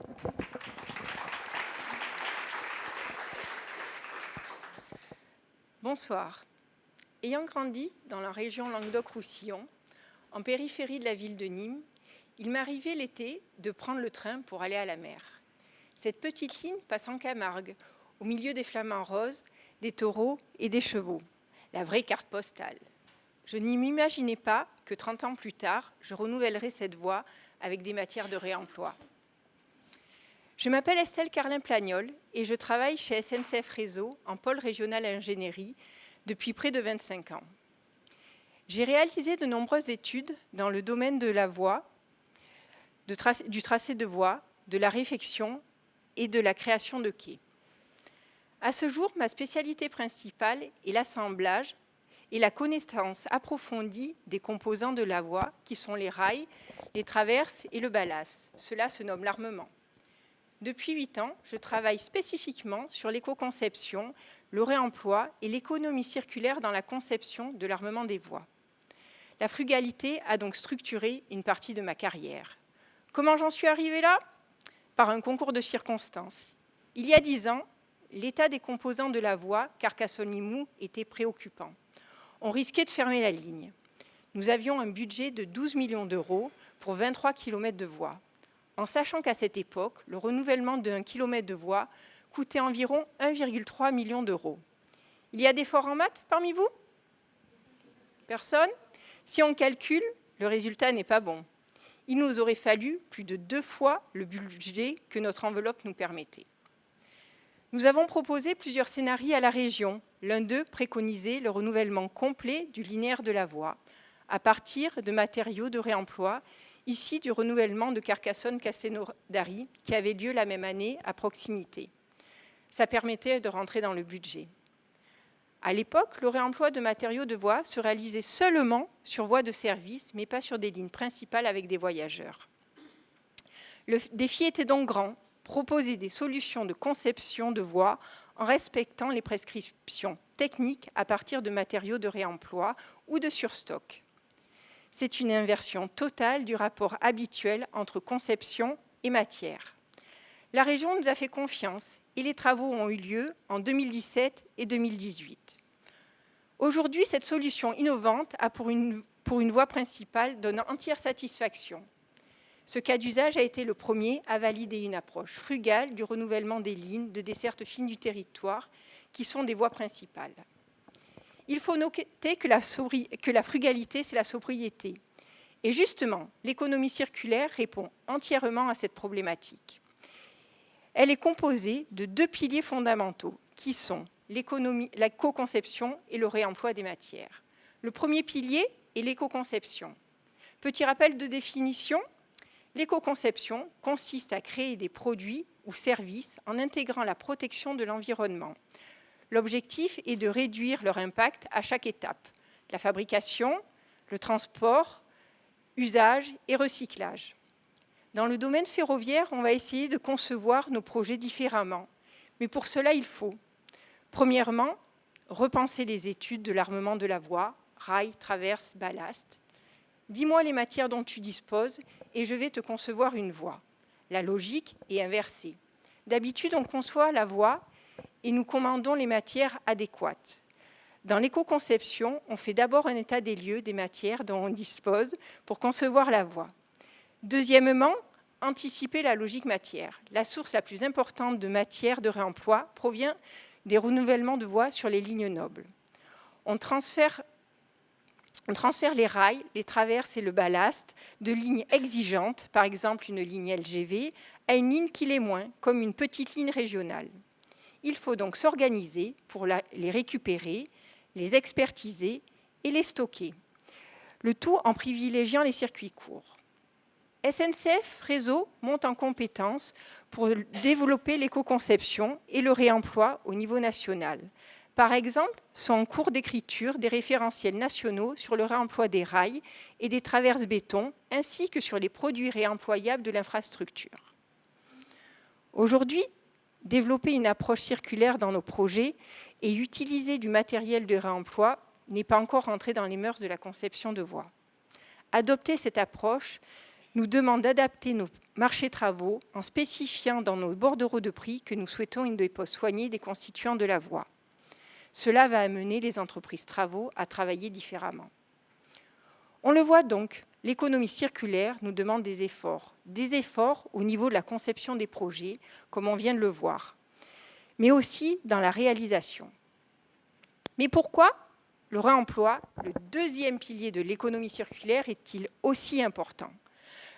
Bonsoir. Ayant grandi dans la région Languedoc-Roussillon, en périphérie de la ville de Nîmes, il m'arrivait l'été de prendre le train pour aller à la mer. Cette petite ligne passe en Camargue, au milieu des flamants roses, des taureaux et des chevaux. La vraie carte postale. Je n'y m'imaginais pas que 30 ans plus tard, je renouvellerais cette voie avec des matières de réemploi. Je m'appelle Estelle Carlin-Plagnol et je travaille chez SNCF Réseau en pôle régional ingénierie depuis près de 25 ans. J'ai réalisé de nombreuses études dans le domaine de la voie, du tracé de voie, de la réfection et de la création de quais. À ce jour, ma spécialité principale est l'assemblage et la connaissance approfondie des composants de la voie, qui sont les rails, les traverses et le ballast. Cela se nomme l'armement. Depuis 8 ans, je travaille spécifiquement sur l'éco-conception, le réemploi et l'économie circulaire dans la conception de l'armement des voies. La frugalité a donc structuré une partie de ma carrière. Comment j'en suis arrivée là? Par un concours de circonstances. Il y a 10 ans, l'état des composants de la voie Carcassonne-Limoux était préoccupant. On risquait de fermer la ligne. Nous avions un budget de 12 millions d'euros pour 23 km de voie, en sachant qu'à cette époque, le renouvellement d'un kilomètre de voie coûtait environ 1,3 million d'euros. Il y a des forts en maths parmi vous? Personne? Si on calcule, le résultat n'est pas bon. Il nous aurait fallu plus de 2 fois le budget que notre enveloppe nous permettait. Nous avons proposé plusieurs scénarios à la région. L'un d'eux préconisait le renouvellement complet du linéaire de la voie à partir de matériaux de réemploi issus du renouvellement de Carcassonne-Castelnaudary qui avait lieu la même année à proximité. Ça permettait de rentrer dans le budget. À l'époque, le réemploi de matériaux de voie se réalisait seulement sur voies de service, mais pas sur des lignes principales avec des voyageurs. Le défi était donc grand, proposer des solutions de conception de voies en respectant les prescriptions techniques à partir de matériaux de réemploi ou de surstock. C'est une inversion totale du rapport habituel entre conception et matière. La région nous a fait confiance et les travaux ont eu lieu en 2017 et 2018. Aujourd'hui, cette solution innovante a pour une voie principale donne entière satisfaction. Ce cas d'usage a été le premier à valider une approche frugale du renouvellement des lignes de desserte fine du territoire, qui sont des voies principales. Il faut noter que la frugalité, c'est la sobriété. Et justement, l'économie circulaire répond entièrement à cette problématique. Elle est composée de 2 piliers fondamentaux, qui sont la co-conception et le réemploi des matières. Le premier pilier est l'éco-conception. Petit rappel de définition, l'éco-conception consiste à créer des produits ou services en intégrant la protection de l'environnement. L'objectif est de réduire leur impact à chaque étape, la fabrication, le transport, usage et recyclage. Dans le domaine ferroviaire, on va essayer de concevoir nos projets différemment. Mais pour cela, il faut, premièrement, repenser les études de l'armement de la voie, rail, traverse, ballast. Dis-moi les matières dont tu disposes et je vais te concevoir une voie. La logique est inversée. D'habitude, on conçoit la voie et nous commandons les matières adéquates. Dans l'éco-conception, on fait d'abord un état des lieux des matières dont on dispose pour concevoir la voie. Deuxièmement, anticiper la logique matière. La source la plus importante de matière de réemploi provient des renouvellements de voies sur les lignes nobles. On transfère les rails, les traverses et le ballast de lignes exigeantes, par exemple une ligne LGV, à une ligne qui l'est moins, comme une petite ligne régionale. Il faut donc s'organiser pour les récupérer, les expertiser et les stocker. Le tout en privilégiant les circuits courts. SNCF Réseau monte en compétences pour développer l'éco-conception et le réemploi au niveau national. Par exemple, sont en cours d'écriture des référentiels nationaux sur le réemploi des rails et des traverses béton, ainsi que sur les produits réemployables de l'infrastructure. Aujourd'hui, développer une approche circulaire dans nos projets et utiliser du matériel de réemploi n'est pas encore entré dans les mœurs de la conception de voies. Adopter cette approche nous demande d'adapter nos marchés travaux en spécifiant dans nos bordereaux de prix que nous souhaitons une dépose soignée des constituants de la voie. Cela va amener les entreprises travaux à travailler différemment. On le voit donc, l'économie circulaire nous demande des efforts au niveau de la conception des projets, comme on vient de le voir, mais aussi dans la réalisation. Mais pourquoi le réemploi, le deuxième pilier de l'économie circulaire, est-il aussi important ?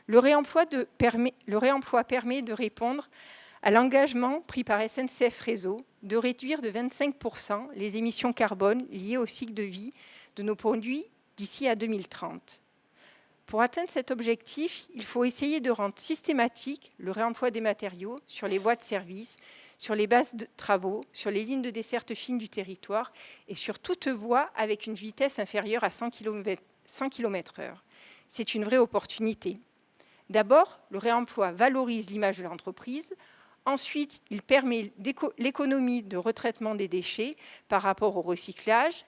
Le réemploi permet de répondre à l'engagement pris par SNCF Réseau de réduire de 25% les émissions carbone liées au cycle de vie de nos produits d'ici à 2030. Pour atteindre cet objectif, il faut essayer de rendre systématique le réemploi des matériaux sur les voies de service, sur les bases de travaux, sur les lignes de desserte fine du territoire et sur toute voie avec une vitesse inférieure à 100 km/h. C'est une vraie opportunité. D'abord, le réemploi valorise l'image de l'entreprise. Ensuite, il permet l'économie de retraitement des déchets par rapport au recyclage.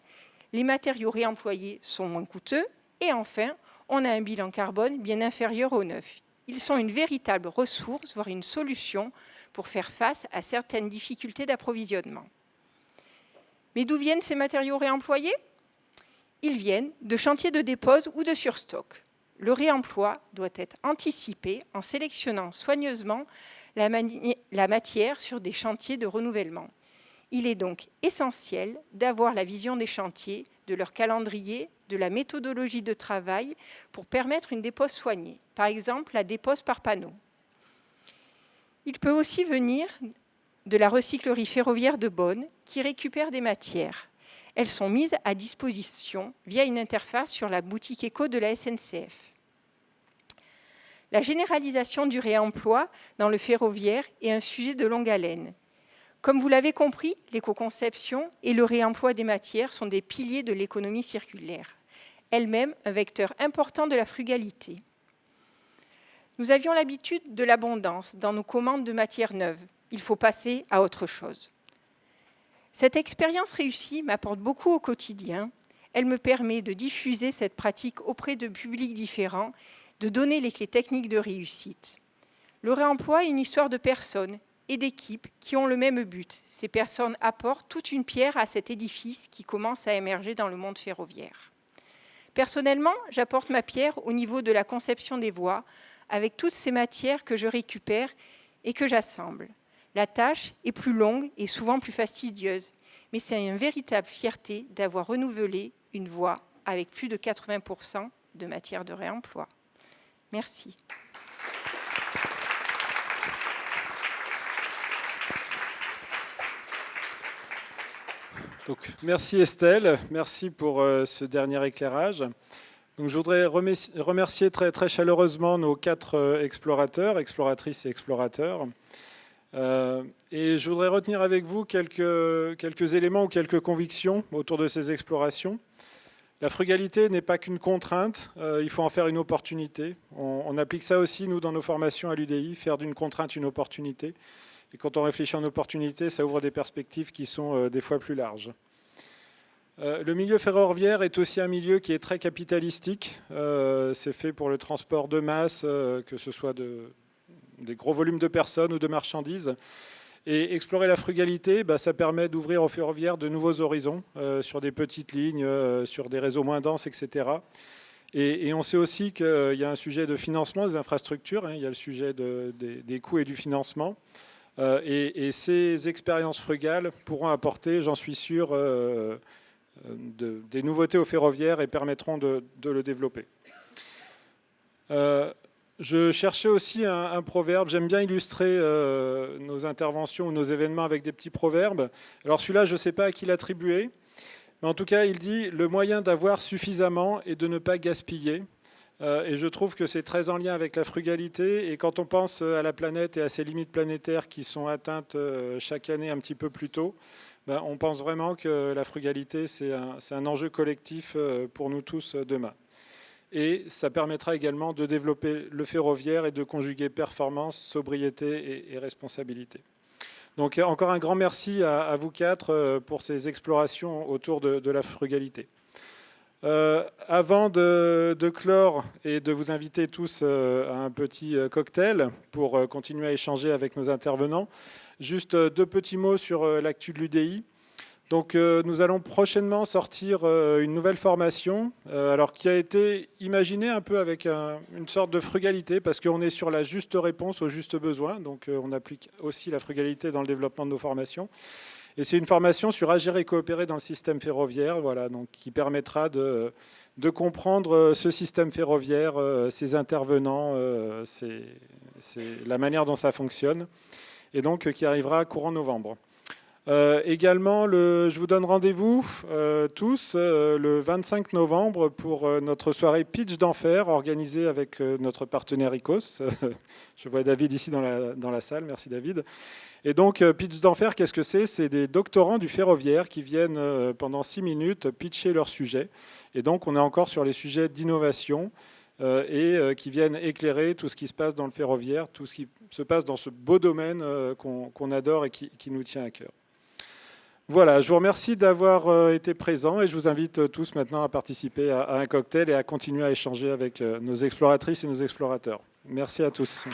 Les matériaux réemployés sont moins coûteux. Et enfin, on a un bilan carbone bien inférieur au neuf. Ils sont une véritable ressource, voire une solution pour faire face à certaines difficultés d'approvisionnement. Mais d'où viennent ces matériaux réemployés ? Ils viennent de chantiers de dépose ou de surstock. Le réemploi doit être anticipé en sélectionnant soigneusement la matière sur des chantiers de renouvellement. Il est donc essentiel d'avoir la vision des chantiers, de leur calendrier, de la méthodologie de travail pour permettre une dépose soignée, par exemple la dépose par panneau. Il peut aussi venir de la recyclerie ferroviaire de Beaune qui récupère des matières. Elles sont mises à disposition via une interface sur la boutique éco de la SNCF. La généralisation du réemploi dans le ferroviaire est un sujet de longue haleine. Comme vous l'avez compris, l'éco-conception et le réemploi des matières sont des piliers de l'économie circulaire, elle-même un vecteur important de la frugalité. Nous avions l'habitude de l'abondance dans nos commandes de matières neuves. Il faut passer à autre chose. Cette expérience réussie m'apporte beaucoup au quotidien. Elle me permet de diffuser cette pratique auprès de publics différents, de donner les clés techniques de réussite. Le réemploi est une histoire de personnes et d'équipes qui ont le même but. Ces personnes apportent toute une pierre à cet édifice qui commence à émerger dans le monde ferroviaire. Personnellement, j'apporte ma pierre au niveau de la conception des voies, avec toutes ces matières que je récupère et que j'assemble. La tâche est plus longue et souvent plus fastidieuse, mais c'est une véritable fierté d'avoir renouvelé une voie avec plus de 80% de matière de réemploi. Merci. Donc, merci Estelle, merci pour ce dernier éclairage. Donc, je voudrais remercier très, très chaleureusement nos 4 explorateurs, exploratrices et explorateurs. Et je voudrais retenir avec vous quelques éléments ou quelques convictions autour de ces explorations. La frugalité n'est pas qu'une contrainte, il faut en faire une opportunité. On applique ça aussi, nous, dans nos formations à l'UDI, faire d'une contrainte une opportunité. Et quand on réfléchit en opportunité, ça ouvre des perspectives qui sont des fois plus larges. Le milieu ferroviaire est aussi un milieu qui est très capitalistique. C'est fait pour le transport de masse, que ce soit des gros volumes de personnes ou de marchandises. Et explorer la frugalité, ça permet d'ouvrir au ferroviaire de nouveaux horizons sur des petites lignes, sur des réseaux moins denses, etc. Et on sait aussi qu'il y a un sujet de financement des infrastructures, il y a le sujet des coûts et du financement. Et ces expériences frugales pourront apporter, j'en suis sûr, des nouveautés au ferroviaire et permettront de le développer. Je cherchais aussi un proverbe. J'aime bien illustrer nos interventions ou nos événements avec des petits proverbes. Alors celui-là, je ne sais pas à qui l'attribuer, mais en tout cas, il dit « Le moyen d'avoir suffisamment et de ne pas gaspiller ». Et je trouve que c'est très en lien avec la frugalité. Et quand on pense à la planète et à ses limites planétaires qui sont atteintes chaque année un petit peu plus tôt, on pense vraiment que la frugalité, c'est un enjeu collectif pour nous tous demain. Et ça permettra également de développer le ferroviaire et de conjuguer performance, sobriété et responsabilité. Donc encore un grand merci à vous 4 pour ces explorations autour de la frugalité. Avant de clore et de vous inviter tous à un petit cocktail pour continuer à échanger avec nos intervenants, juste 2 petits mots sur l'actu de l'UDI. Donc nous allons prochainement sortir une nouvelle formation alors qui a été imaginée un peu avec une sorte de frugalité parce qu'on est sur la juste réponse aux justes besoins. Donc on applique aussi la frugalité dans le développement de nos formations. Et c'est une formation sur agir et coopérer dans le système ferroviaire, voilà, donc qui permettra de comprendre ce système ferroviaire, ses intervenants, la manière dont ça fonctionne, et donc qui arrivera courant novembre. Également, je vous donne rendez-vous tous le 25 novembre pour notre soirée Pitch d'Enfer organisée avec notre partenaire ICOS. Je vois David ici dans la salle, merci David. Et donc Pitch d'Enfer, qu'est-ce que c'est ? C'est des doctorants du ferroviaire qui viennent pendant 6 minutes pitcher leur sujet. Et donc on est encore sur les sujets d'innovation et qui viennent éclairer tout ce qui se passe dans le ferroviaire, tout ce qui se passe dans ce beau domaine qu'on adore et qui nous tient à cœur. Voilà, je vous remercie d'avoir été présents et je vous invite tous maintenant à participer à un cocktail et à continuer à échanger avec nos exploratrices et nos explorateurs. Merci à tous.